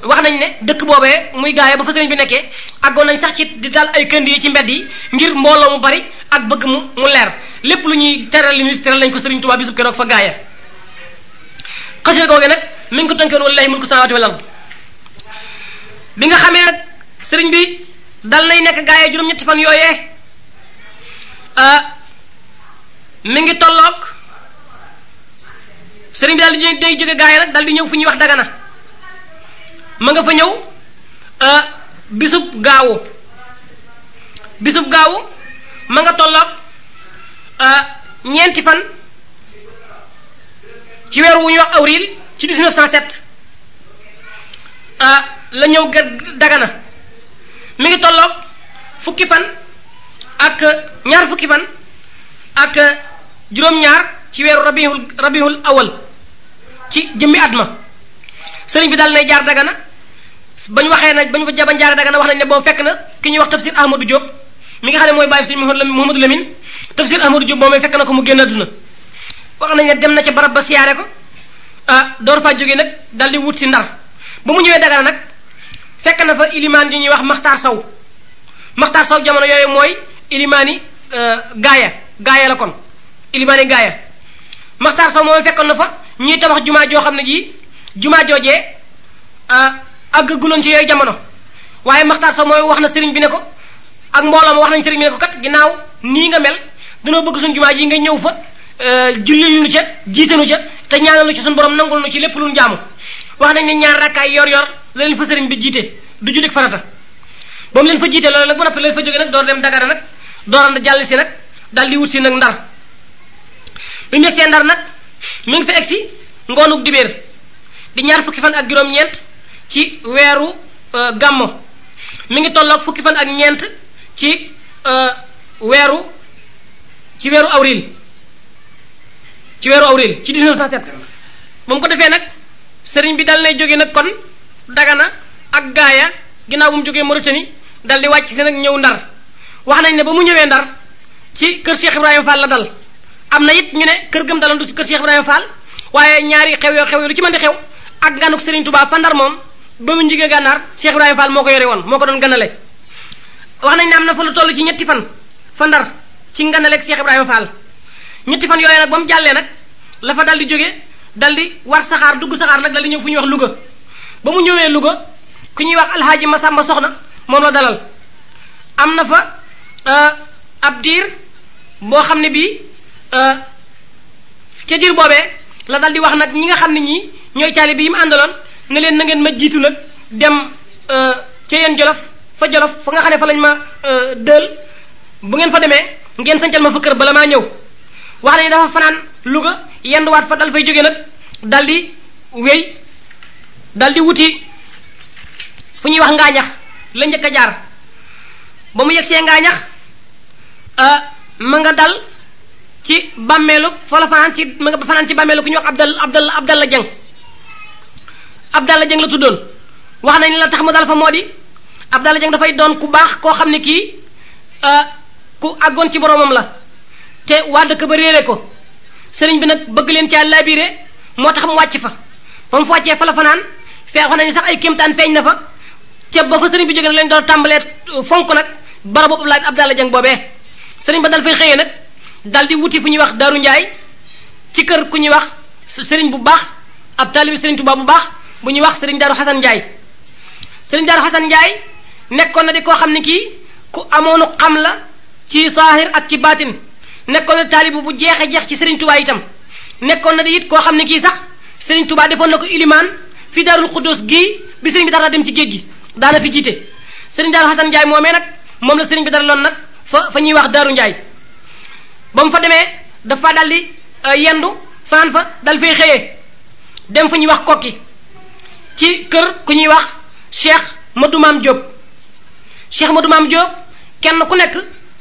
Speaker 1: wax nañ ne dëkk boobee muy gaayee ba fa sëriñ bi nekkee àggoon nañ sax ci di daal ay kënd yi ci mbedd yi ngir mbooloo mu bari ak bëgg mu leer lépp lu ñuy teral li nit teral lañ ko sëriñ Tuubaa bisub keroog fa gaaya xasida googe nag mi ngi ko tënkoon wallaahi mulku samaawaati wal ard bi nga xamee nag sëriñ bi dal nay nekk gaayee juróom-ñetti fan yooyee mi ngi tolloog sëriñ bi daal di day jóge gaayee nag dal di ñëw fu ñuy wax Dagana ma nga fa ñëw bisub gaawu ma nga tolloog ñeenti fan ci weer wu ñuy wax avril ci 1907 la ñëw Dagana mi ngi tolloog fukki fan ak ñaar fukki fan ak juróom-ñaar ci weeru rabiul awal ci jëmmi at ma sëriñ bi daal nay jaar Dagana bañ waxee nag bañ jaar Dagana wax nañ ne boobu fekk na ki ñuy wax tafsir Ahmadou Diop mi nga xam ne mooy bàyyi sëriñ Mouhamadou Lamine tafsir Ahmadou Diop moom fekk na ko mu génn àdduna wax nañ ne dem na ca barab ba siyaare ko door faa jógee nag dal di wut si Ndar ba mu ñëwee Dagana nag fekk na fa ilimaan yi ñuy wax Maxtaar Saw jamono yooyu mooy ilimaani gaaya la kon ilimaani gaaya Maxtaar Saw moom fekkoon na fa ñuy tabax jumaa joo xam ne jii jumaa joojee àggaguloon ci yooyu jamono waaye Maxtaar Saw mooy wax na sëriñ bi ne ko ak mbooloo ma wax nañ sëriñ bi ne ko kat ginnaaw nii nga mel danoo bëgg suñu jumaa ji nga ñëw fa julli nu ca jiite nu ca te ñaanal nu ci suñu borom nangul nu ci lépp lu nu jaamu wax nañ ne ñaar rakkaay yor la leen fa sëriñ bi jiite du jullit farata ba mu leen fa jiite loolu nag ba noppi leen fa jógee nag door dem Dagana nag dooranda jàll si nag daal di wut si nag Ndar bi mu yegg see Ndar nag mi ngi fa egg si ngoonuk dibéer di ñaar fukki fan ak juróom-ñeent ci weeru gàmmo mi ngi tolloog fukki fan ak ñeent ci weeru avril ci 1907 ba mu ko defee nag sëriñ bi dal nay jógee nag kon Dagana ak gaaya ginnaaw bu mu jógee Mauritanie dal di wàcc si nag ñëw Ndar wax nañ ne ba mu ñëwee Ndar ci kër Cheikh Ibrahima Fall la dal am na it ñu ne kër gëm daloon du si kër Cheikh Ibrahima Fall waaye ñaari xew yoo lu ci mën di xew ak nganuk Serigne Touba fa Ndar moom ba mu njigee gànnaar Cheikh Ibrahima Fall moo ko yore woon moo ko doon ganale wax nañ ne am na fa lu toll ci ñetti fan fa Ndar ci nganaleeg Cheikh Ibrahima Fall ñetti fan yooyu nag ba mu jàllee nag la fa dal di jóge dal di war saxaar dugg saxaar nag dal di ñëw fu ñuy wax Louga ba mu ñëwee Louga ku ñuy wax alxaaji Masamba Soxna moom la dalal am na fa ab diir boo xam ne bii ca diir boobee la dal di wax nag ñi nga xam ne ñii ñooy taalibe yi mu àndaloon ne leen na ngeen ma jiitu nag dem ca yeen Jolof fa nga xam ne fa lañ ma dël bu ngeen fa demee ngeen sancal ma fa kër bala maa ñëw wax nañu dafa fanaan Louga yenduwaat fa dal fay jóge nag dal di wéy dal di wuti fu ñuy wax ngaañax la njëkk a jaar ba mu yegsee ngaañax ma nga dal ci bàmmeelu fa la fanaan ci ma nga fanaan ci bàmmeelu ku ñuy wax Abdalla Jeng Abdalla Jeng la tuddoon wax nañ la tax mu dal fa moo di Abdalla Jeng dafay doon ku baax koo xam ne kii ku àggoon ci boromam la te waa dëkk ba réere ko sëriñ bi nag bëgg leen caa labiré moo tax mu wàcc fa ba mu fa wàccee fa la fanaan wax nañu sax ay kéemtaan feeñ na fa ca ba fa sëriñ bi jógee nag lañ doon tàmbalee fonk nag bara boobu Abdalla Jeng boobee sëriñ ba dal fay xëyee nag dal di wuti fu ñuy wax Daaru Njaay ci kër ku ñuy wax sëriñ bu baax ab taalibi sëriñ Tuubaa bu baax bu ñuy wax sëriñ Daaru Xasan Njaay sëriñ Daaru Xasan Njaay nekkoon na di koo xam ne kii ku amoonu xam la ci saahir ak ci baatin nekkoon na taalibu bu jeex ci sëriñ Tuubaa itam nekkoon na di it koo xam ne kii sax sëriñ Tuubaa defoon na ko ilimaan fi Daarul Xuddoos gii bi sëriñ bi dara dem ci géej gi daana fi jiite sëriñ Daaru Xasan Njaay moomee nag moom la sëriñ bi dara loon nag fa ñuy wax Daaru Njaay ba mu fa demee dafa daldi yendu fanaan fa dal fay xëyee dem fu ñuy wax kokki ci kër ku ñuy wax Cheikh Madou Maam Diop Cheikh Madou Maam Diop kenn ku nekk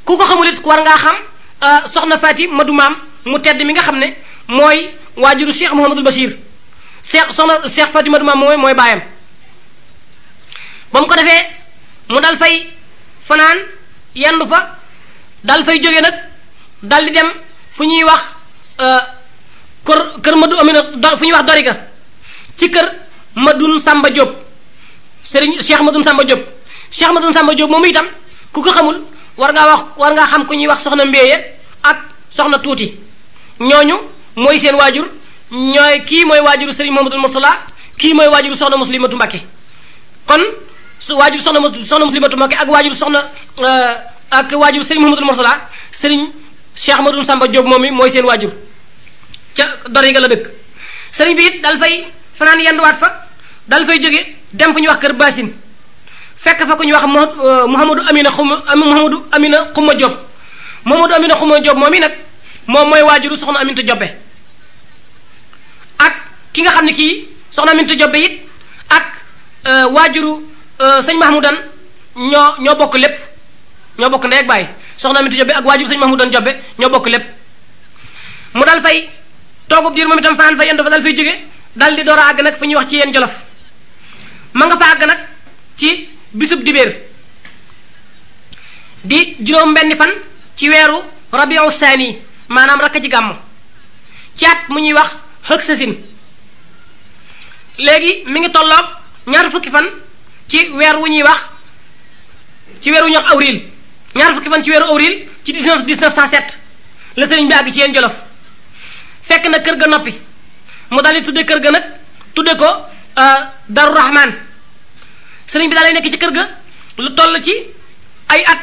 Speaker 1: ku ko xamul it war ngaa xam soxna Faati Madou Maam mu tedd mi nga xam ne mooy waajuru Cheikh Mouhamadul Bachir Cheikh Faati Madou Maam mooy baayam ba mu ko defee mu dal fay fanaan yendu fa dal fay jóge nag dal di dem fu ñuy wax kër Madou Amina fu ñuy wax Doriga ci kër Madoun Samba Diop Serigne Cheikh Madoun Samba Diop Cheikh Madoun Samba Diop moomu itam ku ko xamul war ngaa xam ku ñuy wax soxna Mbéye ak soxna Tuuti ñooñu mooy seen waajur kii mooy waajuru Serigne Mouhamadoul Mourtala kii mooy waajuru soxna Muslimatu Mbakke kon su waajur soxna Muslimatu Mbakke ak waajur Serigne Mouhamadoul Mourtala Serigne Cheikh Madoun Samba Diop moom mi mooy seen waajur ca Doriga la dëkk Serigne bi it dal fay fanaan yenduwaat fa dal fay jóge dem fu ñuy wax kër Basin fekk fa ku ñuy wax Mouhamadou Amina Xuma Diop Mouhamadou Amina Xuma Diop moom mi nag moom mooy waajuru soxna Aminta Jobbe ak ki nga xam ne kii soxna Aminta Jobbe it ak waajuru sëñ Mahmoudan ñoo bokk lépp ñoo bokk ndey ak baay soxna Aminta Jobbe ak waajuru sëñ Mahmoudan Jobbe ñoo bokk lépp mu dal fay toogub diir moom itam fanaan fa yendu fa dal fay jóge dal di door a àgg nag fu ñuy wax ci yeen Jolof ma nga fa àgg nag ci bisub dibéer di juróom benni fan ci weeru rabiu saani maanaam rakk ci gàmmu ci at mu ñuy wax xëg sasin léegi mi ngi tolloog ñaar fukki fan ci weer wu ñuy wax awril ñaar fukki fan ci weeru awril ci 1907 la sëriñ bi àgg ci yeen Jolof fekk na kër ga noppi mu daal di tudde kër ga nag tudde ko Daru Rahman sëriñ bi daal di nekk ci kër ga lu toll ci ay at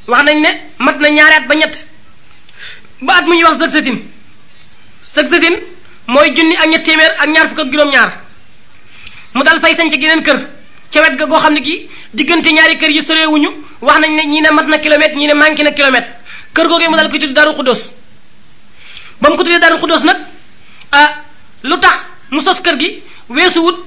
Speaker 1: wax nañ ne mat na ñaari at ba ñett ba at mu ñuy wax sëg sasin mooy junni ak ñett téeméer ak ñaar fukk ak juróom-ñaar mu dal fay sañc geneen kër ca wet ga goo xam ne gi diggante ñaari kër yi sorewuñu wax nañ ne ñii ne mat na kilomètre ñii ne manqué na kilomètre kër googee mu dal koy tudde Daaru Xuddoos ba mu ko tuddee Daaru Xuddoos nag lu tax mu sos kër gi weesu wut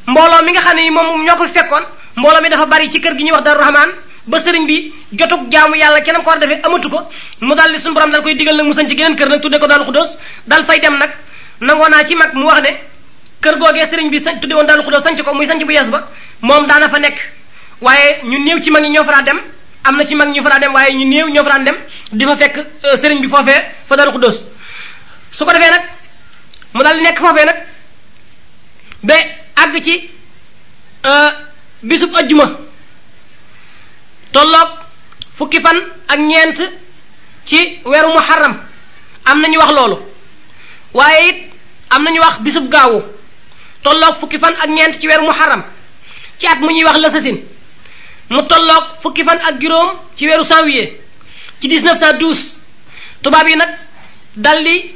Speaker 1: mbooloo mi nga xam ne moom ñoo ko fekkoon mbooloo mi dafa bari ci kër gi ñuy wax Daaru Rahman ba sëriñ bi jotug jaamu yàlla kenn ko war a defee amatu ko mu daal di suñu borom dal koy digal nag mu sañ ci geneen kër nag tuddee ko Daaru Xuddoos dal fay dem nag nangoo naa ci mag mu wax ne kër googee sëriñ bi sañ tudde woon Daaru Xuddoos sañc ko muy sañc bu yees ba moom daana fa nekk waaye ñu néew ci mag ñi ñoo fa dem am na ci mag ñu fa dem waaye ñu néew ñoo fa dem di fa fekk sëriñ bi foofee fa Daaru Xuddoos su ko defee nag mu daal di nekk foofee nag ba àgg ci bisub ajjuma tolloog fukki fan ak ñeent ci weeru muharram am na ñu wax loolu waaye it am na ñu wax bisub gaawu tolloog fukki fan ak ñeent ci weeru muharram ci at mu ñuy wax la sasin mu tolloog fukki fan ak juróom ci weeru janvier ci 1912 tubaab yi nag dal di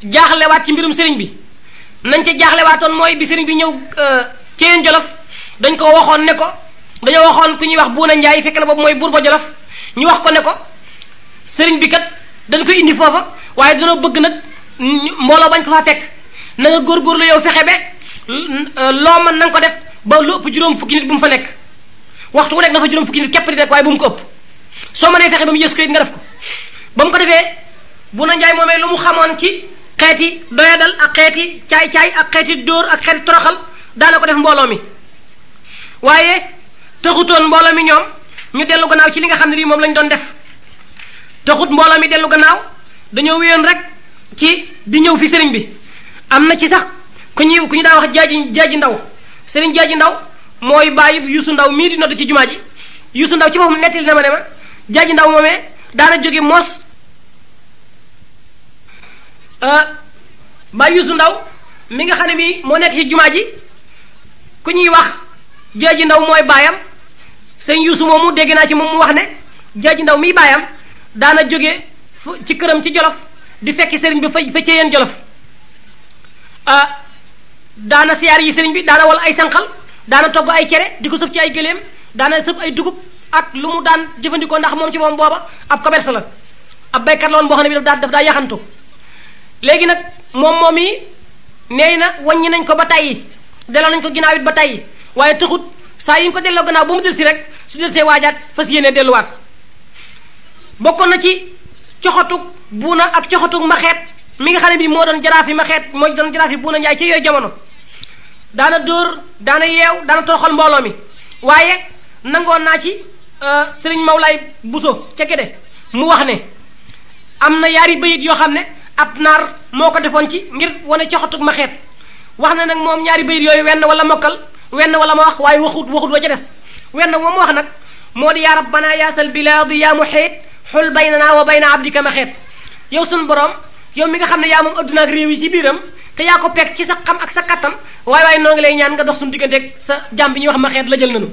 Speaker 1: jaaxlewaat ci mbirum sëriñ bi nañ ca jaaxlewaatoon mooy bi sëriñ bi ñëw ci yeen Jolof dañ ko waxoon ne ko dañoo waxoon ku ñuy wax Buuna Njaay fekk na boobu mooy buur ba Jolof ñu wax ko ne ko sëriñ bi kat dañ koy indi foofa waaye dañoo bëgg nag mbooloo bañ ko faa fekk na nga góorgóorlu yow fexe be loo mën na nga ko def ba lu ëpp juróom fukki nit bu mu fa nekk waxtu wu nekk na fa juróom fukki nit képp di nekk waaye bu mu ko ëpp soo mënee fexe ba mu yées ko it nga def ko ba mu ko defee Buuna Njaay moomee lu mu xamoon ci xeeti doyadal ak xeeti caay-caay ak xeeti dóor ak xeeti toroxal daana ko def mbooloo mi waaye taxutoon mbooloo mi ñoom ñu dellu gannaaw ci li nga xam ne lii moom lañ doon def taxut mbooloo mi dellu gannaaw dañoo wéyoon rek ci di ñëw fi sëriñ bi am na ci sax ku ñu daa wax jaaji ndaw sëriñ jaaji ndaw mooy bàyyi Yuusu Ndaw mii di nodd ci jumaa ji Yuusu Ndaw ci boppam nettali na ma ne ma jaaji ndaw moomee daana jóge moos bàyyi Yuusu Ndaw mi nga xam ne bii moo nekk ci jumaa ji ku ñuy wax jaaji ndaw mooy baayam sëñ Yuusu moomu dégg naa ci moom mu wax ne jaaji ndaw miy baayam daana jóge ci këram ci Jolof di fekki sëriñ bi fa ci yeen Jolof daana siyaar yi sëriñ bi daana wal ay sànqal daana togg ay cere di ko sëf ci ay gëléem daana sëf ay dugub ak lu mu daan jëfandikoo ndax moom ci moom booba ab commerce la ab baykat la woon boo xam ne bi daf daa yaxantu léegi nag moom yi nee na wàññi nañ ko ba tàyyi delloo nañ ko ginnaaw it ba tàyyi waaye taxut saa yi ñu ko delloo gannaaw ba mu del si rek su del see waajaat fas yéene delluwaat bokkoon na ci coxotug buuna ak coxotug maxeet mi nga xam ne bi moo doon jaraafi maxeet moo doon jaraafi buuna njaay ci yooyu jamono daana dóor daana yeew daana toroxal mbooloo mi waaye nangoon naa ci sëriñ Mawlaay Buso ca Gede mu wax ne am na yaari bayit yoo xam ne ab naar moo ko defoon ci ngir wane coxatug maxeet wax na nag moom ñaari bayit yooyu wenn wala mokkal wenn wala ma wax waaye waxut wa ca des wenn moom wax nag moo di yaa rabbana yaasal bilaadi yaa muxiit xul baynana wa bayna abdika maxeet yow sun borom yow mi nga xam ne yaa moom adduna ak réew yi ci biiram te yaa ko pekk ci sa xam ak sa kattan waaye noo ngi lay ñaan nga dox suñu digganteeg sa jàmm bi ñuy wax maxeet la jël nanu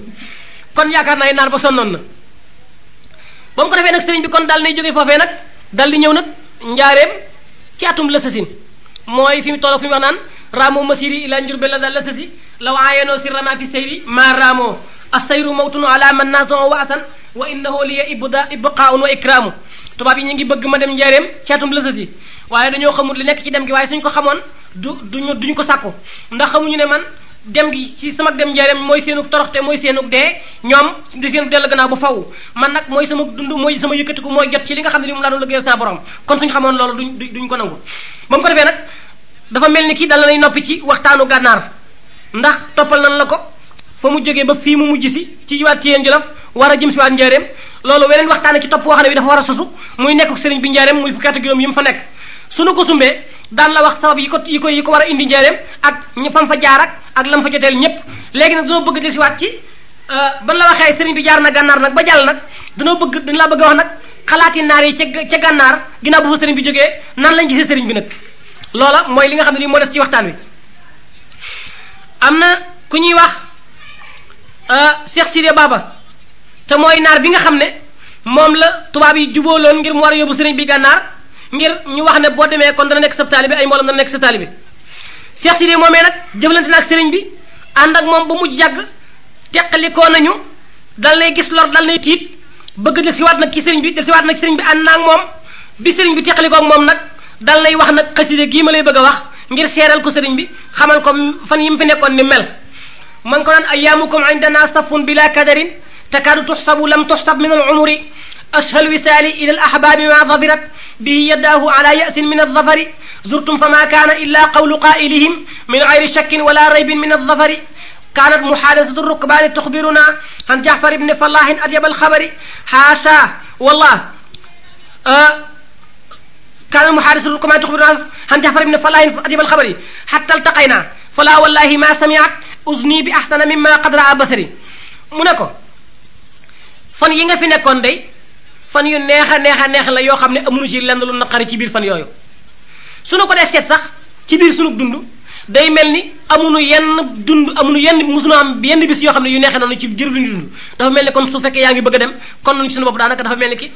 Speaker 1: kon yaakaar naa naar ba sonnoon na ba mu ko defee nag sëriñ bi kon daal nay jógee foofee nag dal di ñëw nag njaareem ci atum lësasin mooy fi mu toll fi mu wax naan raamoo masiri ila njurbe la daal lësasi law aayanoo si rama fi sayri maa raamoo assayru mawtunu ala man nason wa asan wa innahu liya ibqaun wa ikraamu tubaab yi ñu ngi bëgg ma dem njaareem ci atum lësasi waaye dañoo xamul li nekk ci dem gi waaye suñ ko xamoon duñu ko sàkku ndax xamuñu ne man dem gi ci sama dem njaareem mooy seenu toroxte mooy seenu dee ñoom di seenu dellu gannaaw ba faw man nag mooy sama dund mooy sama yëkkatiku mooy jot ci li nga xam ne li mu laa doon liggéeyal sa borom kon suñu xamoon loolu duñ ko nangu ba mu ko defee nag dafa mel ni kii dal nay noppi ci waxtaanu gànnaar ndax toppal nan la ko fa mu jógee ba fii mu mujj si ci waat ci yéen jolof war a jëm si waat njaareem loolu weneen waxtaane ci topp woo xam ne bi dafa war a sosu muy nekk sëriñ bi njaareem muy fukki at ak juróom yi mu fa nekk suñu ko sumbee daan la wax sabab yi ko war a indi njaareem ak fam fa jaar ak lam fa joteel ñépp léegi nag dañoo bëgg del si waat ci ban la waxee sëriñ bi jaar na gànnaar nag ba jàll nag dañ laa bëgg a wax nag xalaati naar yi ca gànnaar ginnaaw bu fa sëriñ bi jógee nan lañ gisee sëriñ bi nag loola mooy li nga xam ne lii moo des ci waxtaan wi am na ku ñuy wax Cheikh Sidé Baba te mooy naar bi nga xam ne moom la tubaab yi jubóoloon ngir mu war a yóbbu sëriñ bi gànnaar ngir ñu wax ne boo demee kon dana nekk sab taalibe ay mboolam dana nekk sa taalibe Cheikh Sidé moomee nag jëflante na ak sëriñ bi ànd ak moom ba mujj yàgg teqalikoo nañu dal nay gis lor dal nay tiit bëgg del si waat nag ci sëriñ bi del si waat nag ci sëriñ bi ànd naa ak moom bi sëriñ bi teqalikoo ak moom nag dal nay wax nag xaside gii ma lay bëgg a wax ngir seeral ko sëriñ bi xamal ko fan yi mu fi nekkoon ni mel man ko naan ayaamukum indana safun bila kadarin takaadu tuxsabu lam tuxsab min al umuri ashhal wisaali ila al ahbaabi ma zafirat bihi yadaahu ala yasin min alzafari zurtum fama kaana illa qawlu qaa'ilihim min gayri shakkin wala raybin min alzafari kaanat muhaadasatu rukbaani tuxbiruna an jaafar ibni fallahin adyab alxabari haasha wallah kaanat muhaadasatu rukbaani tuxbiruna an jaafar ibni fallahin adyab alxabari xatta altaqayna fala wallahi ma samiat uzni bi ahsana mimma qad raa basari mu ne ko fan yi nga fi nekkoon day fan yu neex a neex la yoo xam ne amuñu ci lenn lu naqari ci biir fan yooyu su nu ko dee seet sax ci biir sunu dund day mel ni amuñu yenn musuñu am yenn bis yoo xam ne yu neexee noonu ci jër lu ñu dund dafa mel ni kon su fekkee yaa ngi bëgg a dem kon nañu suñu bopp daanaka dafa mel ni ki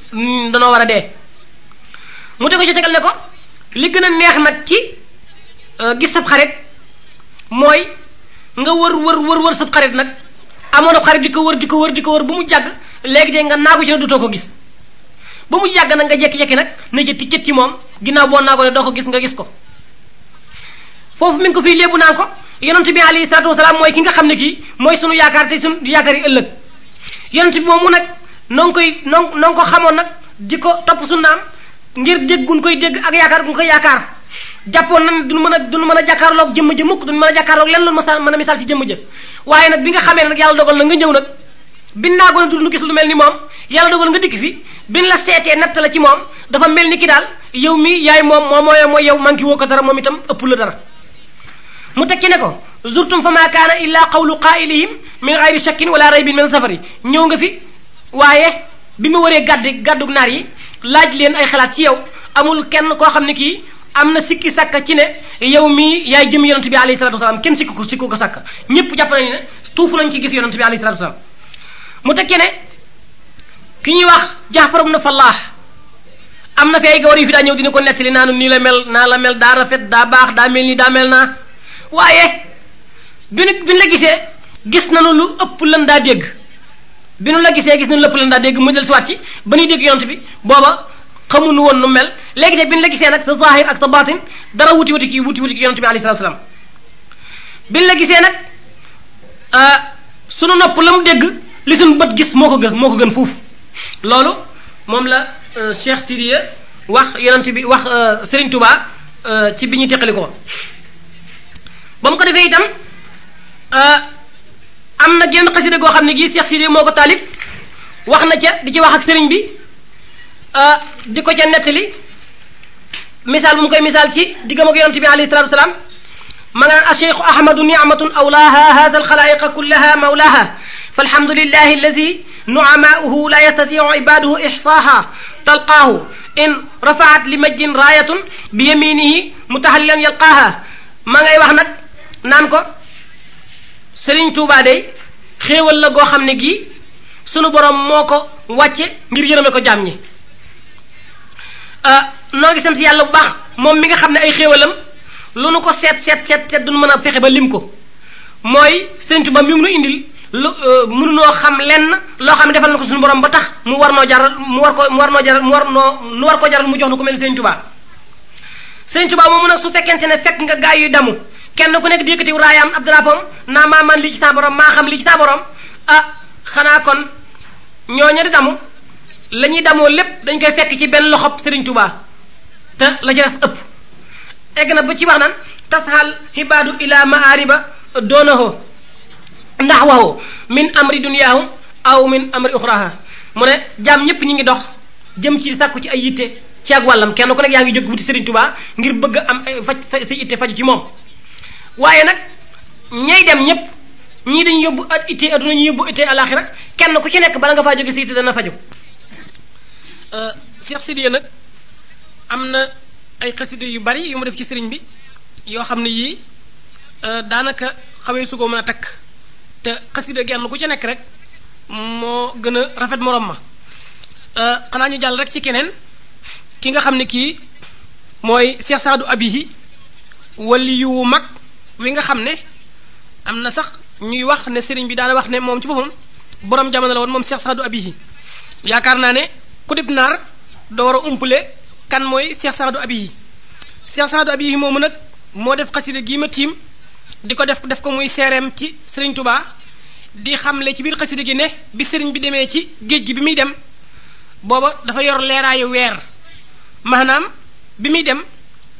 Speaker 1: danoo war a dee mu te ko ci tegal ne ko li gën a neex nag ci gis sab xarit mooy nga wër sab xarit nag amoon ab xarit di ko wër ba mu jàgg léegi de nga naagu ci ne dutoo ko gis ba mu jàgg nag nga jekki-jekki nag na jëtti cët ci moom ginnaaw boo naagoo ne doo ko gis nga gis ko foofu mi ngi ko fii léebu naan ko yonent bi alayhi salaatu wasalaam mooy ki nga xam ne kii mooy sunu yaakaar te sunu yaakaar yi ëllëg yonent bi moomu nag noo ngi ko xamoon nag di ko topp sunnaam ngir dégg gun koy dégg ak yaakaar gun koy yaakaar jàppoon na duñu mën a jàkkaarloog jëmm ja mukk duñu mën a jàkkaarloog lenn lu mën a misaal ci jëmm ja waaye nag bi nga xamee ne nag yàlla dogal na nga ñëw nag bin naagoo ne du gis lu mel ni moom yàlla dogal nga dikk fi bin la seetee natt la ci moom dafa mel ni ki daal yow mi yaay moom mooy yow manqué woo ko dara moom itam ëpp la dara mu tekki ne ko zurtum fa ma kaana illa qawlu qaa'ilihim min gayri shakkin wala raybin min safari ñëw nga fi waaye bi ma waree gàddu naar yi laaj leen ay xalaat ci yow amul kenn koo xam ne kii am na sikki sàkka ci ne yow mii yaay jëm yonent bi alayhi salatu wasalaam kenn sikku ko sàkka ñëpp jàpp nañu ne tuufu nañ ci gis yonent bi alayhi salatu wasalaam mu tekki ne ki ñuy wax Jaafar ibn Fallah am na fi ay gawar yu fi daa ñëw dina ko nettali naanu nii la mel naa la mel daa rafet daa baax daa mel nii daa mel naa waaye bi ñu la gisee gis nañu lu ëpp lan daa dégg bi nu la gisee gis nañu lépp lan daa dégg mu del si waat ci ba ñuy dégg yonent bi booba xamuñu woon nu mel léegi te bi ñu la gisee nag sa zahir ak sa batin dara wuti ki yonent bi alayhi salaatu salaam bi ñu la gisee nag sunu nopp la mu dégg li suñu bët gis moo ko gën fuuf loolu moom la Cheikh Sidiya wax yonent bi wax Serigne Touba ci bi ñuy teqali ko ba mu ko defee itam am na genn xasida goo xam ne gii Cheikh Sidiya moo ko taalif wax na ca di ci wax ak sëriñ bi di ko ca nettali misaal bu mu koy misaal ci diggam ak yonent bi alayhi salaatu wasalaam ma nga naan acheikhu ahmadu niamatun awlaaha hada alxalaiqa kullaha mawlaaha falhamdulillahi allazi nuamaauhu la yastatiu ibaduhu ixsaaha talqaahu in rafaat li majjin raayatun bi yaminihi mutahallilan yalqaaha ma ngay wax nag naan ko Sëriñ Tuubaa day xéewal la goo xam ne gii sunu borom moo ko wàcce ngir yërëme ko jaam ñi noo ngi sant yàlla bu baax moom mi nga xam ne ay xéewalam lu nu ko seet duñu mën a fexe ba lim ko mooy Sëriñ Tuubaa mi mu nu indil lu mënunoo xam lenn loo xam ne defal na ko suñu borom ba tax mu war koo jaral mu jox nu ko mel ni Sëriñ Tuubaa Sëriñ Tuubaa moomu nag su fekkente ne fekk nga gaay yu damu kenn ku nekk di yëkkati raayaam ab drapeau naa maa man lii ci saa borom maa xam lii ci saa borom xanaa kon ñooñu di damu la ñuy damoo lépp dañ koy fekk ci benn loxob Sëriñ Tuubaa te la ci des ëpp egg na ba ci wax naan tasxal xibaadu ila maariba doonaho ndax waxu min amri dunyaahum aw min amri uxraha mu ne jaam ñépp ñi ngi dox jëm ci sàkku ci ay yitte ci ak wàllam kenn ku nekk yaa ngi jóg wuti Sëriñ Tuubaa ngir bëgg am faj sa yitte faju ci moom waaye nag ñay dem ñépp ñii dañu yóbbu ittee adduna ñu yóbbu ittee alaxira kenn ku ci nekk bala nga faa jóge si itte dana faju Cheikh Sidiya nag am na ay xasida yu bari yu mu def ci sëriñ bi yoo xam ne yii daanaka xawee su ko mën a takk te xasida genn ku ci nekk rek moo gën a rafet morom ma xanaa ñu jàll rek ci keneen ki nga xam ne kii mooy Cheikh Saadu Abihi wali yu mag wi nga xam ne am na sax ñuy wax ne sëriñ bi daana wax ne moom ci boppam borom jamono la woon moom Cheikh Saadu Abihi yaakaar naa ne ku dib naar doo war a umpale kan mooy Cheikh Saadu Abihi Cheikh Saadu Abihi moomu nag moo def xasida gii ma tiim di ko def ko muy seereem ci Sëriñ Tuubaa di xamle ci biir xasida gi ne bi sëriñ bi demee ci géej gi bi muy dem booba dafa yor leeraayu weer maanaam bi muy dem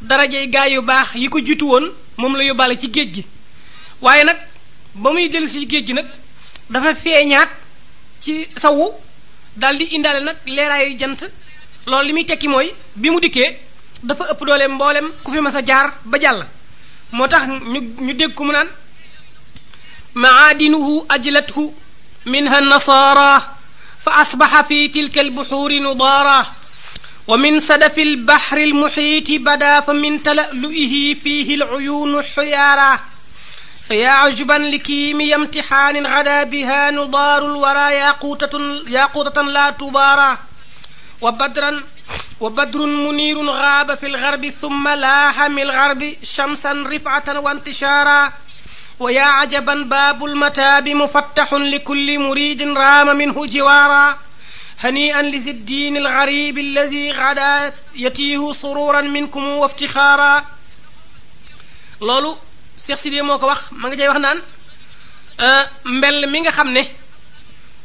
Speaker 1: darajey gaa yu baax yi ko jiitu woon moom la yóbbaale ci géej gi waaye nag ba muy dellu si ci géej gi nag dafa feeñaat ci sawu daal di indaale nag leeraayu jant loolu li muy tekki mooy bi mu dikkee dafa ëpp doole mboolem ku fi mas a jaar ba jàll moo tax ñu dégg ko mu naan maadinuhu ajlathu minha nasaara fa asbaxa fi tilka albuxuuri nudaara wa min sadafi albaxri almuxiiti bada fa min talalu'ihi fihi alcuyuunu xuyaara fa yaa ajuban likiimi imtixaanin gada biha nudaaru lwara yaquutatan laa tubaara wa badrun muniirun gaaba fi lgarbi summa laaxa min lgarbi shamsan rifatan wa intishaara wa yaa ajaban baabu lmataabi mufattaxun likulli muridin raama minhu jiwaara hanii'an li ziddiini algaribi alladi gada yatiihu sururan minkum wa iftixaara loolu Cheikh Sidiya moo ko wax ma nga cay wax naan mbell mi nga xam ne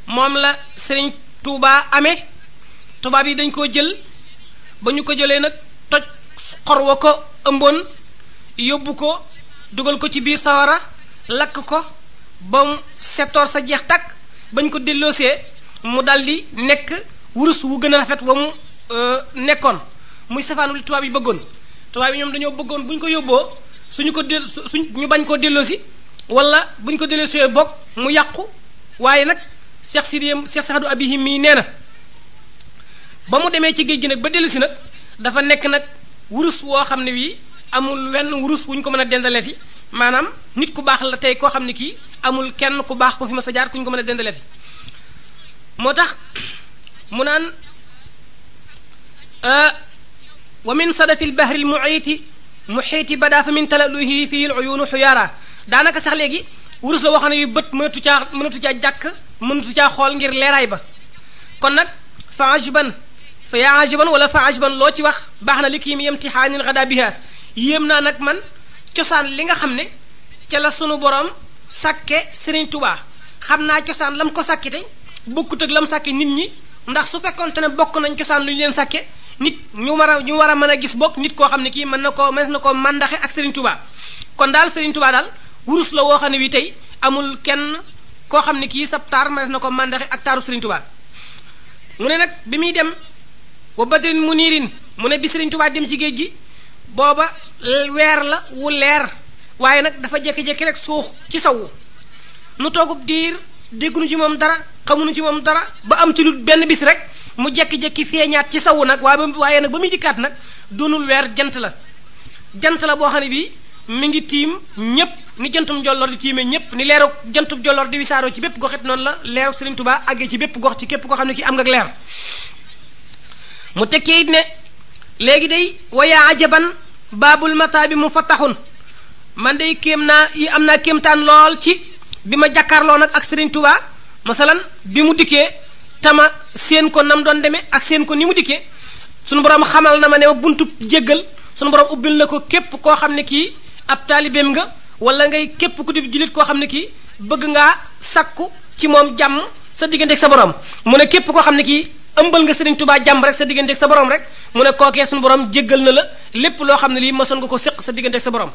Speaker 1: moom la Sëriñ Tuubaa amee tubaab yi dañ koo jël ba ñu ko jëlee nag toj xor wa ko ëmboon yóbbu ko dugal ko ci biir sawara lakk ko ba mu settoor sa jeex takk bañ ko delloosee mu daldi nekk wurus wu gën a rafet wa mu nekkoon muy safaanu li tubaab yi bëggoon tubaab yi ñoom dañoo bëggoon bu ñu ko yóbboo ñu bañ koo delloosi wala bu ñu ko delloosee bokk mu yàqu waaye nag Cheikh Saadu Abihi mii nee na ba mu demee ci géej gi nag ba dellusi nag dafa nekk nag wurus woo xam ne wii amul wenn wurus wu ñu ko mën a dendaleeti maanaam nit ku baax la tey koo xam ne kii amul kenn ku baax ko fi ma sa jaar ku ñu ko mën a dendaleeti moo tax mu naan wa min sadafi lbahri lmuxiiti bada fa min talaluhi fihi luyuunu xuyaara daanaka sax léegi wurus la waxane yu bët mënatu caa jàkk mënatu caa xool ngir leeraay ba kon nag fa ajiban fa yaa ajiban wala fa ajiban loo ci wax baax na li kii mi imtihaanin gada biha yéem naa nag man cosaan li nga xam ne ca la sunu borom sàkke Serigne Touba xam naa cosaan lam ko sàkke te bokkut ak lam sàkke nit ñi ndax su fekkoonte ne bokk nañ cosaan lu ñu leen sàkke nit ñu war a mën a gis bokk nit koo xam ne kii mën na koo màndaxe ak Serigne Touba kon daal Serigne Touba daal wurus la woo xam ne wi tey amul kenn koo xam ne kii sab taar mënees na ko màndaxe ak taaru Serigne Touba mu ne nag bi muy dem wa badrin munirin mu ne bi Serigne Touba dem ci géej gi booba weer la wu leer waaye nag dafa jékki-jékki rek suux ci sawu nu toogub diir dégguñu ci moom dara xamuñu ci moom dara ba am ci lu benn bis rek mu jékki-jékki feeñaat ci sawu nag waaye nag ba muy dikkaat nag doonul weer jant la boo xam ne bii mi ngi tiim ñépp ni jantum jolloor di tiimee ñépp ni leeru jantum jolloor di wisaaroo ci bépp goxit noonu la leeru Serigne Touba àggee ci bépp gox ci képp koo xam ne kii am nga leer mu tekkee it ne léegi day waya ajaban baabul mataa bi mu fattaxun man day am naa kéemtaan lool ci bi ma jàkkaarloo nag ak Serigne Touba masalan bi mu dikkee tama seen ko nam doon demee ak seen ko ni mu dikkee sunu borom xamal na ma ne ma buntu jéggal sunu borom ubbil na ko képp koo xam ne kii ab taalibeem nga wala ngay képp ku di jullit koo xam ne kii bëgg ngaa sakku ci moom jàmm sa digganteeg sa borom mu ne képp koo xam ne kii ëmbal nga Serigne Touba jàmm rek sa digganteeg sa borom rek mu ne kookee sunu borom jéggal na la lépp loo xam ne lii mosoon nga ko séq sa digganteeg sa borom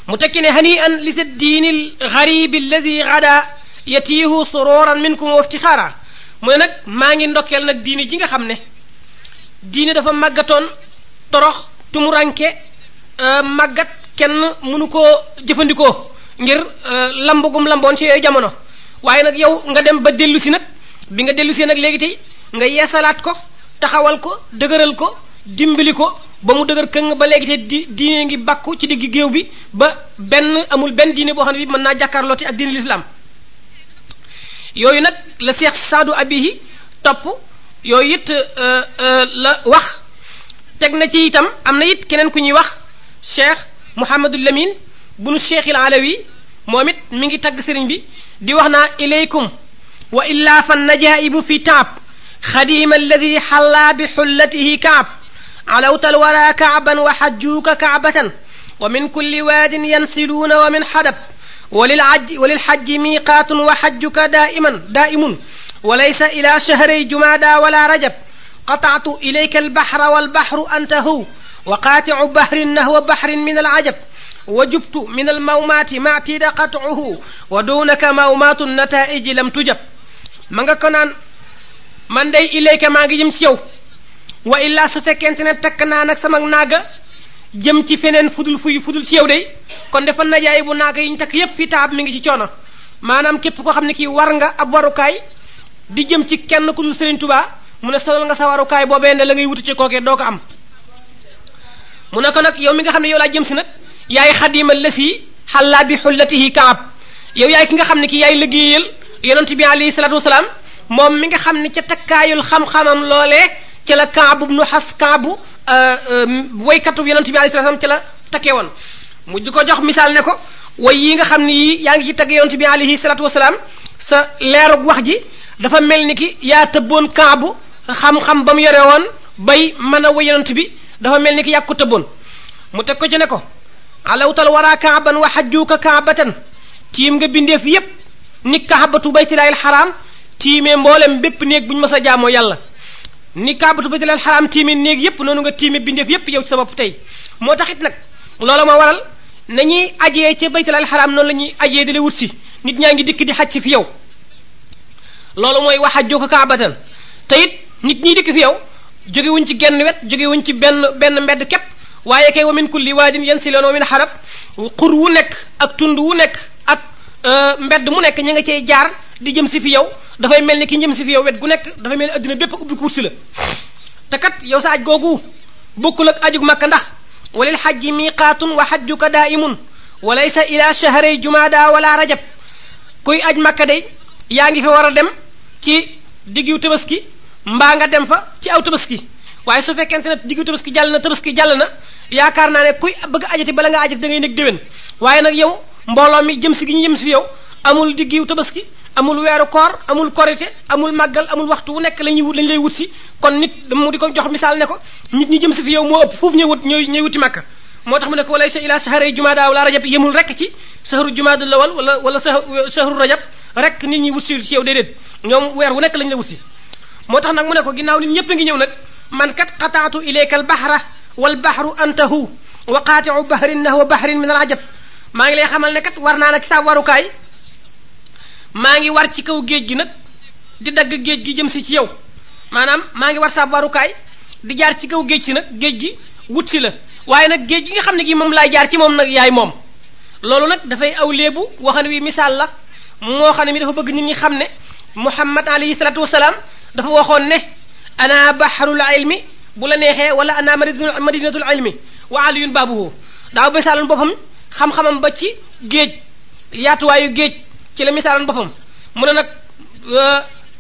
Speaker 1: mu tekki ne hani an li sa diinil garibi alladi gada yatiihu sururan minkum wa iftixaara mu ne nag maa ngi ndokkeel nag diine ji nga xam ne diine dafa màggatoon torox tumuranke màggat kenn mënu koo jëfandikoo ngir lambugum lamboon ci yooyu jamono waaye nag yow nga dem ba dellu si nag bi nga dellu si nag léegi tey nga yeesalaat ko taxawal ko dëgëral ko dimbali ko ba mu dëgër këng ba léegi te diine ngi bàkku ci digg géew bi ba amul benn diine boo xam ne bi mën naa jàkkaarlooti ak diine lislaam yooyu nag la Seex Saadu Abihi topp yooyu it la wax teg na ci itam am na it keneen ku ñuy wax Cheikh Mouhamadul Lamine bunu Cheikhil Alawi moom it mi ngi tagg sëriñ bi di wax naa ilaykum wa illa fa najaibu fi taab xadima alladi xalla bi xullatihi kaab alawta alwara kaaban wa xajjuuka kaabatan wa min kulli waadin yansiluuna wa min xadab walilxajji miiqaatun wa xajjuka daaimun wa laysa ila shahray jumaada wala rajab qataatu ilayka albaxra walbaxru anta hu wa qaaticu bahrin nahwa baxrin min alajab wa jubtu min almawmaati maatida qatcuhu wa duunaka mawmaatu nataiji lam tujab ma nga ko naan man day ilayka maa ngi jëm ci yow wa illaa su fekkente ne takk naa nag sama naaga jëm ci feneen fudul ci yow day kon dafa najaay bu naaga yi ñu takk yépp fii taab mi ngi ci coono maanaam képp koo xam ne kii war nga ab warukaay di jëm ci kenn ku dul Serigne Touba mu ne solal nga sa warukaay boobee ne la ngay wutu ci kookee doo ko am mu ne ko nag yow mi nga xam ne yow laa jëm si nag yaay xadima lasi xallaa bi xullatihi kaab yow yaay ki nga xam ne ki yaay liggéeyal yonent bi alayhi salaatu wasalaam moom mi nga xam ne ca takkaayul xam-xamam loolee ca la kaabu nu xas kaabu woykatu yonent bi alayhi salaatu wasalaam ca la takkee woon mu di ko jox misaal ne ko way yi nga xam ne yii yaa ngi ci tagg yonent bi alayhi salaatu wasalaam sa leerug wax ji dafa mel ni ki yaa tëbboon kaabu xam-xam ba mu yore woon bay mën a way yonent bi dafa mel ni ki yàgg ko tëbboon mu teg ko ci ne ko alawtal wara kaaban wa xajjuuka kaabatan tiim nga bindeef yépp ni kaabatu baytilaahil xaraam tiimee mboolem bépp néeg bu ñu mës a jaamoo yàlla ni kaabatu baytilaahil xaraam tiimee néeg yépp noonu nga tiimee bindeef yépp yow ci sa bopp tey moo taxit nag loola ma waral nañuy ajee ca baytilaahil xaraam noonu la ñuy ajee di la wut si nit ñaa ngi dikk di xaj si fi yow loolu mooy wa xajjuuka kaabatan te it nit ñiy dikk fi yow jógewuñ ci genn wet jógewuñ ci benn mbedd képp waaye kay wa min kulli waadin yansiluuna wa min xarab xur wu nekk ak tund wu nekk ak mbedd mu nekk ña nga cey jaar di jëm si fi yow dafay mel ni ki jëm si fi yow wet gu nekk dafay mel ni adduna bépp ubbi kursi la te kat yow sa aj googu bokkul ak ajug makka ndax walil xajji miqaatun wa xajjuka daaimun wa laysa ila shahray jumaada wala rajab kuy aj makka day yaa ngi fi war a dem ci diggu tabaski mbaa nga dem fa ci aw tabaski waaye su fekkente ne diggu tabaski jàll na yaakaar naa ne kuy bëgg ajati bala nga ajati da ngay nekk déwén waaye nag yow mbooloo mi jëm si gi ñu jëm si fi yow amul diggiw tabaski amul weeru koor amul korite amul màggal amul waxtu wu nekk lañuy wut lañ lay wut si kon nit mu di ko jox misaal ne ko nit ñi jëm si fi yow moo ëpp foofu ñooy wuti Makka moo tax mu ne ko walay sa ila saharay jumaada wala rajab yemul rek ci saharu jumaada lawal wala saharu rajab rek nit ñi wut si ci yow déedéet ñoom weer wu nekk lañ la wut si moo tax nag mu ne ko ginnaaw nit ñëpp a ngi ñëw nag man kat qataatu ilayka al bahra wal bahru antahu wa qaati'u bahrin nahwa bahrin min al ajab maa ngi lay xamal ne kat war naa nag sa warukaay maa ngi war ci kaw géej gi nag di dagg géej gi jëm si ci yow maanaam maa ngi war sa warukaay di jaar ci kaw géej si nag géej gi wut si la waaye nag géej gi nga xam ne gi moom laay jaar ci moom nag yaay moom loolu nag dafay aw léebu waxan wi misaal la moo xam ne mi dafa bëgg nit ñi xam ne Muhammad alayhi salaatu wasalaam dafa waxoon ne ana bahrul ilmi bu la neexee wala ana madinatul ilmi wa aliyun baabuhu daaw misaaloon boppam xam-xamam ba ci géej yaatuwaayu géej ci la misaaloon boppam mu ne nag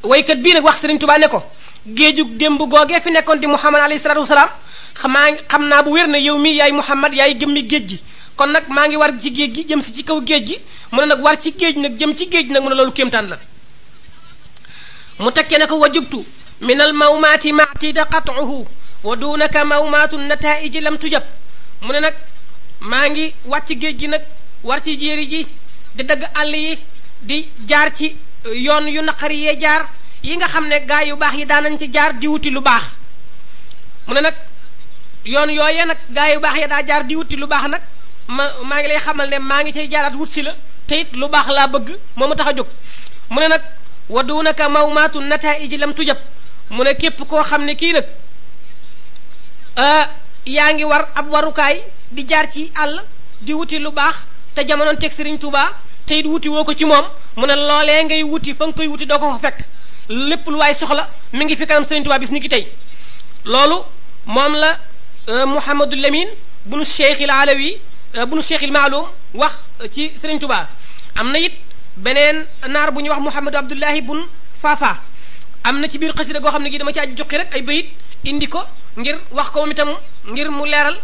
Speaker 1: waykat bii nag wax Sëriñ Tuubaa ne ko géeju démb googee fi nekkoon di Muhammad alayhi salaatu wasalaam xam naa bu wér ne yow mi yaay Muhammad yaay jëmmi géej gi kon nag maa ngi war ci géej gi jëm si ci kaw géej gi mu ne nag war ci géej nag jëm ci géej nag mu ne loolu kéemtaan la mu tekkee ne ko wajubtu min al mawmaati maatida qat'uhu wa dunaka mawmaatu nataiji lam tujab mu ne nag maa ngi wàcc géej gi nag war ci jéeri ji di dagg àll yi di jaar ci yoon yu naqari yee jaar yi nga xam ne gaa yu baax yi daanañ ci jaar di wuti lu baax mu ne nag yoon yooyee nag gaa yu baax ya daa jaar di wuti lu baax nag maa ngi lay xamal ne maa ngi cay jaaraat wut si la te it lu baax laa bëgg moo ma tax a jóg mu ne nag wa dunaka mawmaatu nataiji lam tujab mu ne képp koo xam ne kii nag yaa ngi war ab warukaay di jaar ci àll di wuti lu baax te jamonoon teg Sëriñ Tuubaa te it wuti woo ko ci moom mu ne loolee ngay wuti fa nga koy wuti doo ko fa fekk lépp lu waay soxla mi ngi fi kanam Sëriñ Tuubaa bis ni ki tey loolu moom la Mouhamadou Lamine bunu Cheikh il Alawi bunu Cheikh il Maalum wax ci Sëriñ Tuubaa am na it beneen naar bu ñuy wax Mouhamadou Abdullahi bun Fafa am na ci biir xasida goo xam ne gi dama ci aj joxe rek ay bayit indi ko ngir wax ko moom itam ngir mu leeral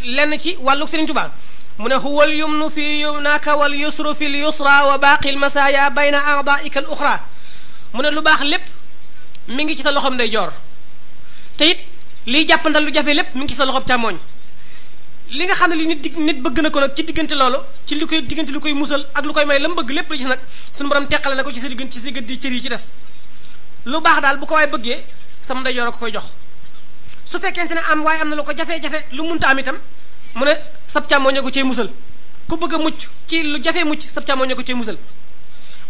Speaker 1: lenn ci wàllu Sëriñ Tuubaa mu ne huwa al yumnu fi yumnaka wal yusru fi l yusra wa baaqi l masaaya bayna aadaika al uxra mu ne lu baax lépp mi ngi ci sa loxoom day joor te it liy jàppandal lu jafe lépp mi ngi ci sa loxoom càmmooñ li nga xam ne li nit bëgg na ko nag ci diggante loolu ci li koy diggante lu koy musal ak lu koy may la mu bëgg lépp la gis nag suñu borom teqale na ko ci sa diggante cër yi ci des lu baax daal bu ko waay bëggee sam ndeyjoor a ko koy jox su fekkente ne am waaye am na lu ko jafe-jafe lu munta am itam mu ne sab càmmooñ ko cee musal ku bëgg a mucc ci lu jafe mucc sab càmmooñ ko cee musal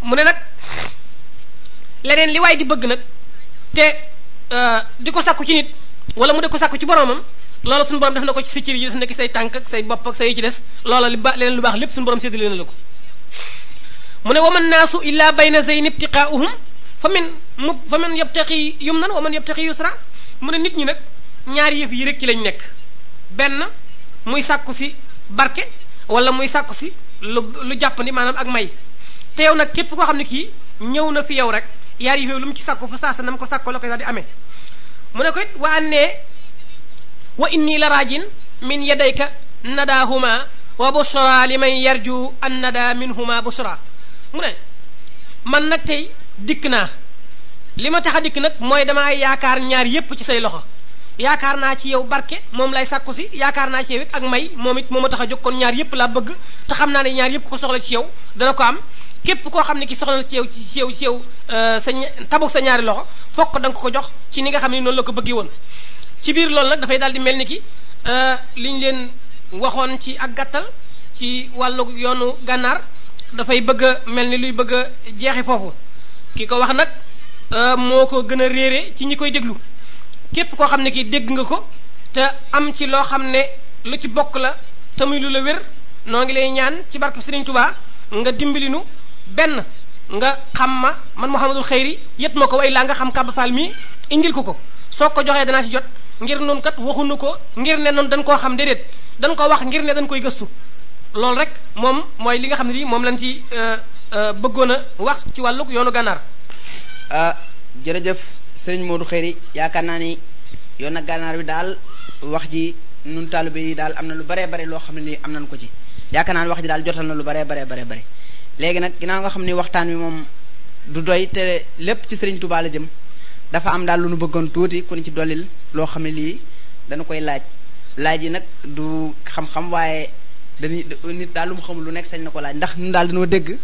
Speaker 1: mu ne nag leneen li waay di bëgg nag te di ko sàkku ci nit wala mu di ko sàkku ci boromam loolu suñu borom def na ko ci sa cër yi des nekk say tànk ak say bopp ak say ci des loola leneen lu baax lépp suñu borom séddale na la ko mu ne waman naasu illa bayna zayn ibtiqaauhum fa man yabtaqi yumnan wa man yabtaqi yusra mu ne nit ñi nag ñaari yëf yi rek ci lañ nekk benn muy sàkku si barke wala muy sàkku si lu jàppandi maanaam ak may te yow nag képp koo xam ne kii ñëw na fi yow rek yaar yëf lu mu ci sàkku fa saasa na mu ko sàkko la koy daal di amee mu ne ko it wa annee wa inni la raajin min yadayka nadaahuma wa bushra li man yarju an nada minhuma bushra mu ne man nag tey dikk naa li ma tax a dikk nag mooy damaa yaakaar ñaar yépp ci say loxo yaakaar naa ci yow barke moom lay sàkku si yaakaar naa ci yow it ak may moom it moo ma tax a jóg kon ñaar yépp laa bëgg te xam naa ne ñaar yépp ko soxla ci yow dana ko am képp koo xam ne ki soxla na ci yow sa tabuk sa ñaari loxo fokk da nga ko jox ci ni nga xam ne noonu la ko bëggee woon ci biir loolu nag dafay daal di mel ni ki li ñu leen waxoon ci ak gàttal ci wàllu yoonu gànnaar dafay bëgg a mel ni luy bëgg a jeexi foofu ki ko wax nag moo ko gën a réere ci ñi koy déglu képp koo xam ne kii dégg nga ko te am ci loo xam ne lu ci bokk la te muy lu la wér noo ngi lay ñaan ci barke Sëriñ Tuubaa nga dimbalinu benn nga xam man Mouhamadul Xayri yët ma ko way laa nga xam Kaba Fall mii indil ko soo ko joxee danaa ci jot ngir noonu kat waxuñu ko ngir ne noonu dañ koo xam déedéet dañ ko wax ngir ne dañ koy gëstu loolu rek moom mooy li nga xam ne nii moom lañ ci bëggoon a wax ci wàllu yoonu gànnaar.
Speaker 2: jërëjëf sëriñ Modou Khayri yaakaar naa ni yoonu gànnaar bi daal wax ji nun taalibe yi daal am na lu baree bare loo xam ne nii am nañu ko ci yaakaar naa ne wax ji daal jotal na lu bare léegi nag ginnaaw nga xam ni waxtaan wi moom du doy te lépp ci Serigne Touba la jëm dafa am daal lu nu bëggoon tuuti ku ni ci dollil loo xam ne lii dana koy laaj yi nag du xam-xam waaye dañuy nit daal lu mu xamul lu nekk sañ na ko laaj ndax ñun daal dañoo dégg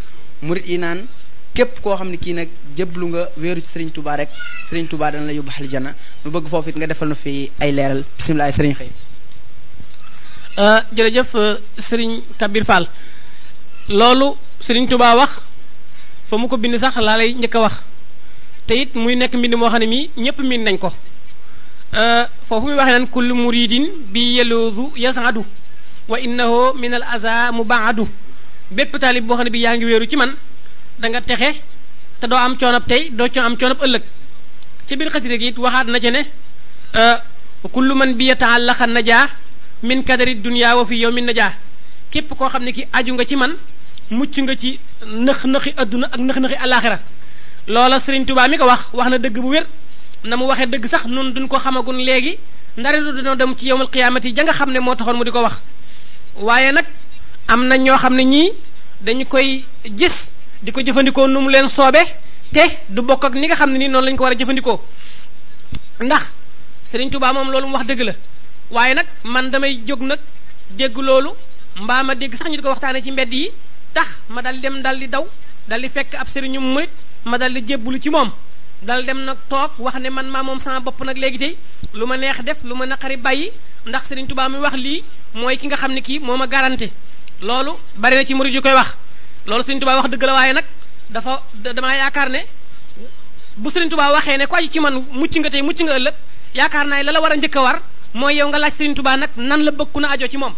Speaker 2: murit yi naan képp koo xam ne kii nag jëblu nga wéeru ci Serigne Touba rek Serigne Touba dana la yóbbu aljana nu bëgg foofu it nga defal na fi ay leeral bisimilah Serigne Xëy.
Speaker 1: jërëjëf Serigne Kabir Fall loolu Serigne Touba wax fa mu ko bind sax laa lay njëkk a wax te it muy nekk mbind moo xam ne mii ñépp miin nañ ko foofu muy waxee naan kullu muridin bi yeluudu yasadu wa innahu min al aza mubaadu bépp taalib boo xam ne bi yaa ngi wéeru ci man da nga texe te doo am coonab tey doo am coonab ëllëg ci biir xasida gi it waxaat na ci ne kullu man bi yata'allaqa najaa min kadari dunya wa fi yawmin najaa képp koo xam ne ki aju nga ci man mucc nga ci nëx-nëxi adduna ak nëx-nëxi alaxira loola Serigne Touba mi ko wax na dëgg bu wér na mu waxee dëgg sax nun duñ ko xamagun léegi ndare du dañoo dem ci yowmal qiyaamati ja nga xam ne moo taxoon mu di ko wax waaye nag am na ñoo xam ne ñii dañu koy gis di ko jëfandikoo nu mu leen soobe te du bokk ak ni nga xam ne nii noonu lañu ko war a jëfandikoo ndax Serigne Touba moom loolu mu wax dëgg la waaye nag man damay jóg nag dégg loolu mbaa ma dégg sax ñu di ko waxtaanee ci mbedd yi tax ma dal dem dal di daw dal di fekk ab sëriñu murit ma dal di jébbulu ci moom dal dem nag toog wax ne man maa moom sama bopp nag léegi tey lu ma neex def lu ma naqari bàyyi ndax Serigne Touba mi wax lii mooy ki nga xam ne kii moo ma garanté loolu bari na ci murit yu koy wax loolu Serigne Touba wax dëgg la waaye nag damaa yaakaar ne bu Serigne Touba waxee ne ko aju ci man mucc nga tey mucc nga ëllëg yaakaar naa ne la la war a njëkk a war mooy yow nga laaj Serigne Touba nag nan la bëgg ku na ajoo ci moom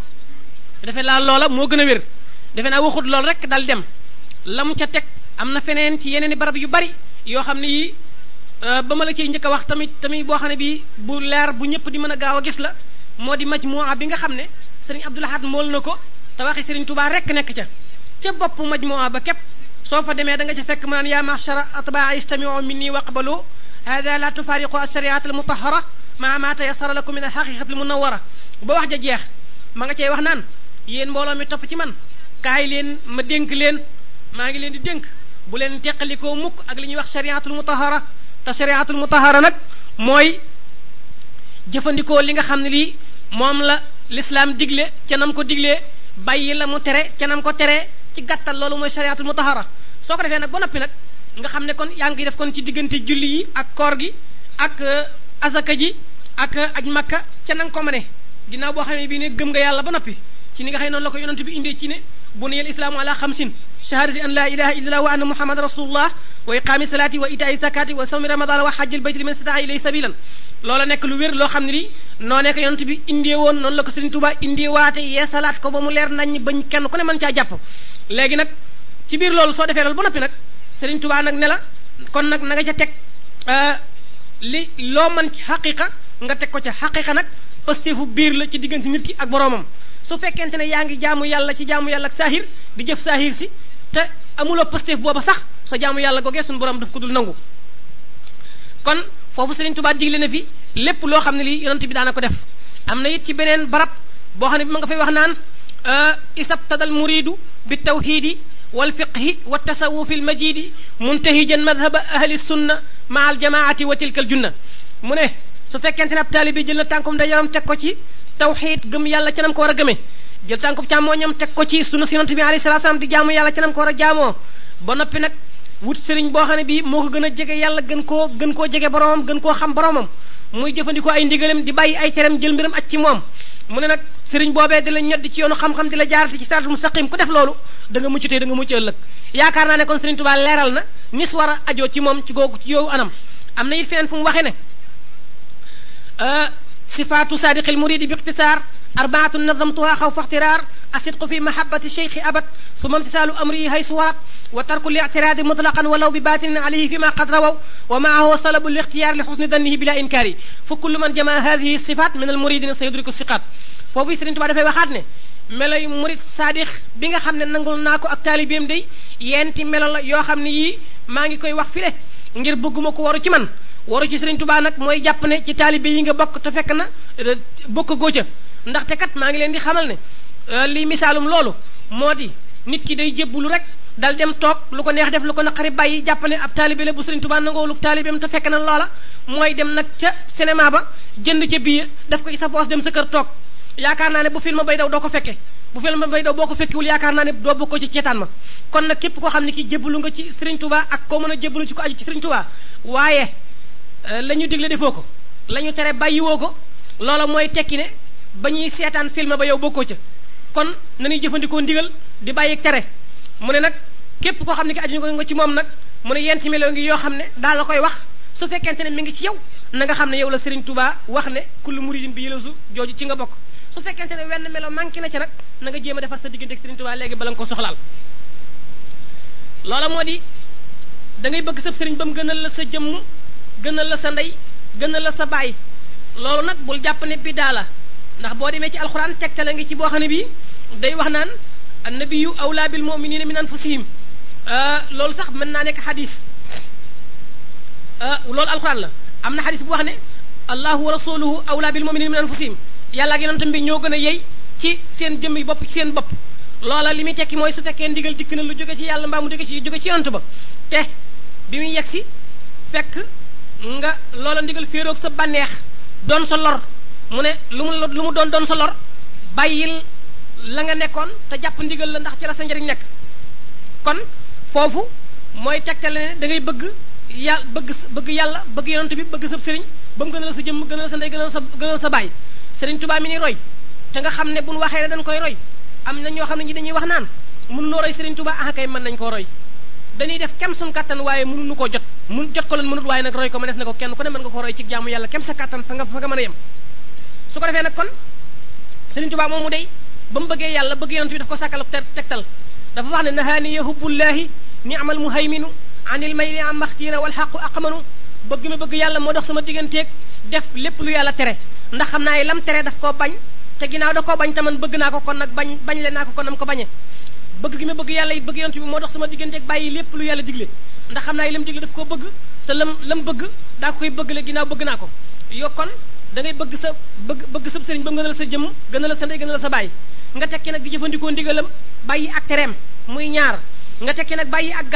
Speaker 1: defe laa loola moo gën a wér defe naa waxut loolu rek dal dem la mu ca teg am na feneen ci yeneen i barab yu bari yoo xam ne yii ba ma la ciy njëkk a wax tamit boo xam ne bii bu leer bu ñëpp di mën a gaaw a gis la moo di majmuwa bi nga xam ne Serigne Abdou Lahad mool na ko te waxi Serigne Touba rek nekk ca bopp majmuwa ba képp soo fa demee da nga ca fekk mu naan yaa ma'shara atbaa istami'u minni waqbalu hada la tufariqu ash-shari'at al-mutahhara ma tayassara lakum min al-haqiqati al-munawwara ba wax ja jeex ma nga cey wax naan yéen mbooloo mi topp ci man kaay leen ma dénk leen maa ngi leen di dénk bu leen teqalikoo mukk ak li ñuy wax shari'atul mutahhara te shari'atul mutahhara nag mooy jëfandikoo li nga xam ne lii moom la l'islam digle ca nam ko diglee bàyyi la mu tere ca nam ko teree ci gàttal loolu mooy shari'atul mutahhara soo ko defee nag ba noppi nag nga xam ne kon yaa ngi def kon ci diggante julli yi ak koor gi ak azaka ji ak aj makka ca nanga ko mëne ginnaaw boo xamee bii ne gëm nga yàlla ba noppi ci ni nga xam ne noonu la ko yonent bi indee ci ne buniyal islaamu ala xamsin shahadati an la ilaha illallah wa anna muhammad rasulullah wa iqaami salaati wa itaai zakati wa sawmi ramadana wa hajjil bayti liman istata ilay sabilan loola nekk lu wér loo xam ne li noo nekk yonent bi indee woon noonu la ko Serigne Touba indee waate yeesalaat ko ba mu leer nañ bañ kenn ku ne mën caa jàpp léegi nag ci biir loolu soo defee loolu ba noppi nag Serigne Touba nag ne la kon nag na nga ca teg li loo mën ci xaqiqa nga teg ko ca xaqiqa nag pasteefu biir la ci diggante nit ki ak boroomam su fekkente ne yaa ngi jaamu yàlla ci jaamu yàlla ak saahir di jëf saahir si te amuloo pasteef booba sax sa jaamu yàlla googee suñu borom daf ko dul nangu kon foofu Serigne Touba digle na fi lépp loo xam ne lii yonent bi daana ko def am na it ci beneen barab boo xam ne bi ma nga fay wax naan isabtadal muridu bi tawhidi wal fiqhi wa tasawufi al majidi muntahijan madhaba ahli sunna ma al jamaati wa tilka al junna mu ne su fekkente ne ab taalibe jël na tànkum da yaram teg ko ci tawxiid gëm yàlla ca nam ko war a gëmee jël tànkum càmmooñam teg ko ci sunna si yonent bi alayhi salaatu salaam di jaamu yàlla ca nam ko war a jaamoo ba noppi nag wut sëriñ boo xam ne bii moo ko gën a jege yàlla gën koo jege boromam gën koo xam boromam muy jëfandikoo ay ndigalam di bàyyi ay teram jël mbiram aj ci moom mu ne nag sëriñ boobee di la ñoddi ci yoonu xam-xam di la jaarati ci siraatul mustaqim ku def loolu da nga mucc tey da nga mucc ëllëg yaakaar naa ne kon Serigne Touba leeral na nis war a ajoo ci moom ci googu ci yooyu anam am na it feneen fu mu waxee ne sifaatu saadiqil muridi bi iqtisaar arbaatun nazamtuha xaw faxtiraar asidqu fi mahabati cheikhi abad suma imtisaalu amri haysu warat wa tarku li'tiraadi mutlaqan walaw bi baatinin alayhi fi ma qad rawaw wa maahu salabu lixtiyaar li xusni dannihi bila inkaari fa kullu man jamaa hadihi sifaat min al muridina sayudriku siqaat foofu Serigne Touba dafay waxaat ne meloy murid saadix bi nga xam ne nangul naa ko ak taalibeem day yenti melo la yoo xam ne yii maa ngi koy wax fi le ngir bëgguma ko waru ci man waru ci Serigne Touba nag mooy jàpp ne ci taalibe yi nga bokk te fekk na bokk góoca ndaxte kat maa ngi leen di xamal ne lii misaalum loolu moo di nit ki day jébbulu rek dal dem toog lu ko neex def lu ko naqari bàyyi jàpp ne ab taalibe la bu Sëriñ Tuubaa nangoo lu taalibeem te fekk na loola mooy dem nag ca cinéma ba jënd ca billet def ko ci sa poos dem sa kër toog yaakaar naa ne bu film bay daw doo ko fekke bu film bay daw boo ko fekkewul yaakaar naa ne doo bokkoo ci ceetaan ma kon nag képp koo xam ne ki jébbalu nga ci Sëriñ Tuubaa ak koo mën a jébbalu ci ko aju ci Sëriñ Tuubaa waaye la ñu digle defoo ko la ñu tere bàyyiwoo ko loola mooy tekki ne ba ñuy seetaan film ba yow bokkoo ca kon nañuy jëfandikoo ndigal di bàyyi tere mu ne nag képp koo xam ne ki aju nga ci moom nag mu ne yenti melo ngi yoo xam ne daal la koy wax su fekkente ne mi ngi ci yow na nga xam ne yow la Sëriñ Tuubaa wax ne kullu muridin bi yëlasu jooju ci nga bokk su fekkente ne wenn melo manqué na ca nag na nga jéem a defar sa diggante ak Sëriñ Tuubaa léegi bala nga ko soxlaal loola moo di da ngay bëgg sa sëriñ ba mu gënal la sa jëmm gënal la sa ndey gënal la sa baay loolu nag bul jàpp ne bidaa la ndax boo demee ci alxuraan tegtale ngi ci boo xam ne bii day wax naan annabiyu awlaa bil mu'minina min anfusihim loolu sax mën naa nekk xadis loolu alxuraan la am na xadis bu wax ne allahu wa rasuluhu awlaa bil mu'minina min anfusihim yàlla ak yonentam bi ñoo gën a yey ci seen jëmm yi bopp ci seen bopp loola li muy tekki mooy su fekkee ndigal dikk na lu jóge ci yàlla mbaa mu jóge ci yonent ba te bi muy yegg si fekk nga loola ndigal féeroog sa bànneex doon sa lor mu ne lu mu doon sa lor bàyyil la nga nekkoon te jàpp ndigal la ndax ci la sa njëriñ nekk kon foofu mooy tegtale ne da ngay bëgg yàlla bëgg yonent bi bëgg sa sëriñ ba mu gënal sa jëmm gënal sa ndey gënal sa baay Sëriñ Tuubaa mi ni roy te nga xam ne buñ waxee ne dañ koy roy am na ñoo xam ne ñi dañuy wax naan mënu noo roy Sëriñ Tuubaa ah kay mën nañu koo roy dañuy def kem suñu kattan waaye mënuñu koo jot jot ko leen mënut waaye nag roy ko ma def na ko kenn ku ne mën nga ko roy ci jaamu yàlla kem sa kattan fa nga mën a yem su ko defee nag kon Sëriñ Tuubaa moom mu dey ba mu bëggee yàlla bëgg yonent bi daf ko sàkkal tegtal dafa wax ne nahaani hubbullaahi ni'mal muhayminu anil mayli am maxtiira wal xaqu aqmanu bëgg ma bëgg yàlla moo dox sama digganteeg def lépp lu yàlla tere ndax xam naa lam tere daf koo bañ te ginnaaw da koo bañ te man bëgg naa ko kon nag bañ le naa ko kon nam ko bañe bëgg gi ma bëgg yàlla it bëgg yonent bi moo dox sama digganteeg bàyyi lépp lu yàlla digle ndax xam naa lam digle daf koo bëgg te lam bëgg daa ko koy bëgg le ginnaaw bëgg naa ko yo kon da ngay bëgg sa sëriñ ba gënal sa jëmm gënal sa ndey gënal sa baay nga tekki nag di jëfandikoo ndigalam bàyyi ak tereem muy ñaar nga tekki nag bàyyi ak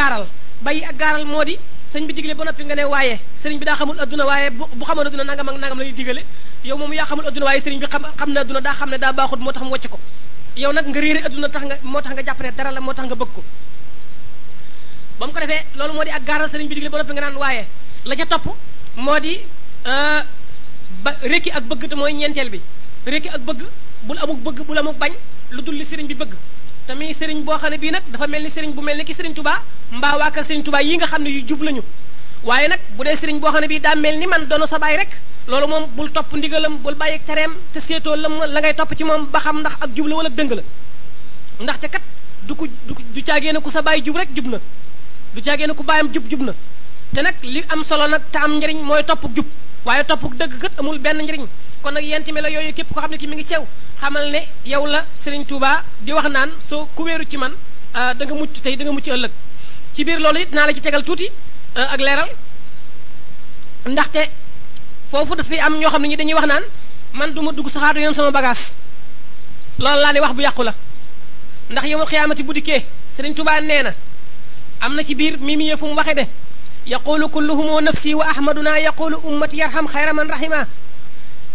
Speaker 1: gaaral moo di sëñ bi digle ba noppi nga ne waaye sëriñ bi daa xamul adduna waaye bu xamoon adduna nangam ak nangam la ñuy digale yow moom yaa xamul adduna waaye sëriñ bi xam na adduna daa xam ne daa baaxut moo tax mu wàcc ko yow nag nga réere adduna moo tax nga jàpp ne dara la moo tax nga bëgg ko ba mu ko defee loolu moo di ak gaaral sëriñ bi digle ba noppi nga naan waaye la ca topp moo di ba rekki ak bëgg te mooy ñeenteel bi rekki ak bëgg bul amuk bëgg bul amuk bañ lu dul li sëriñ bi bëgg te muy sëriñ boo xam ne bii nag dafa mel ni sëriñ bu mel ni ki sëriñ Tuubaa mbaa waa kër sëriñ Tuubaa yi nga xam ne yu jub lañu waaye nag bu dee sëriñ boo xam ne bii daa mel ni man doona sa baay rek loolu moom bul topp ndigalam bul bàyyi tereem te seetoo la ngay topp ci moom ba xam ndax ak jub la wala dëng la ndaxte kat du caagee ne ku sa baay jub rek jub na du caagee ne ku baayam jub na te nag li am solo nag te am njëriñ mooy toppuk jub waaye toppuk dëgg kat amul benn njëriñ kon nag yenti melo yooyu képp ko xam ne ki mi ngi ceew xamal ne yow la Sëriñ Tuubaa di wax naan soo ku wéeru ci man da nga mucc tey da nga mucc ëllëg ci biir loolu it naa la ci tegal tuuti ak leeral ndaxte foofu dafay am ñoo xam ne ñi dañuy wax naan man du ma dugg saxaatu yoon sama bagage loolu laa ne wax bu yàqu la ndax yowmal xiyaamati bu dikkee Sëriñ Tuubaa nee na am na ci biir mimi fu mu waxe ne yaqulu kulluhum nafsi wa ahmaduna yaqulu ummati yarham xayra man rahima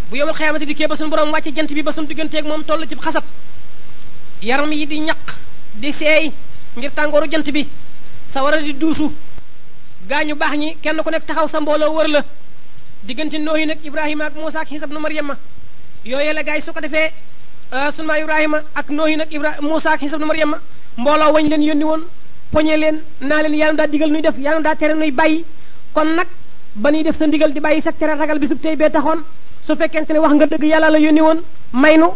Speaker 1: bu yowmal xiyaamati dikkee ba suñu borom wàcce jant bi ba suñu digganteeg moom toll ci xasab yaram yi di ñaq di seey ngir tàngooru jant bi sa war a di duusu gaañu baax ñi kenn ku nekk taxaw sa mbooloo wër la diggante noohi nag Ibrahima ak Muusa ak Iisa ibnu Maryama yooyee la gaay su ko defee sunu maam Ibrahima ak noohi nag Muusa ak Iisa ibnu Maryama mbooloo wañ leen yónni woon poñe leen naa leen yàlla daa digal nuy def yàlla daa tere nuy bàyyi kon nag ba nuy def sa ndigal di bàyyi sa tere ragal bisub tey bee taxoon su fekkente ne wax nga dëgg yàlla la yónni woon may nu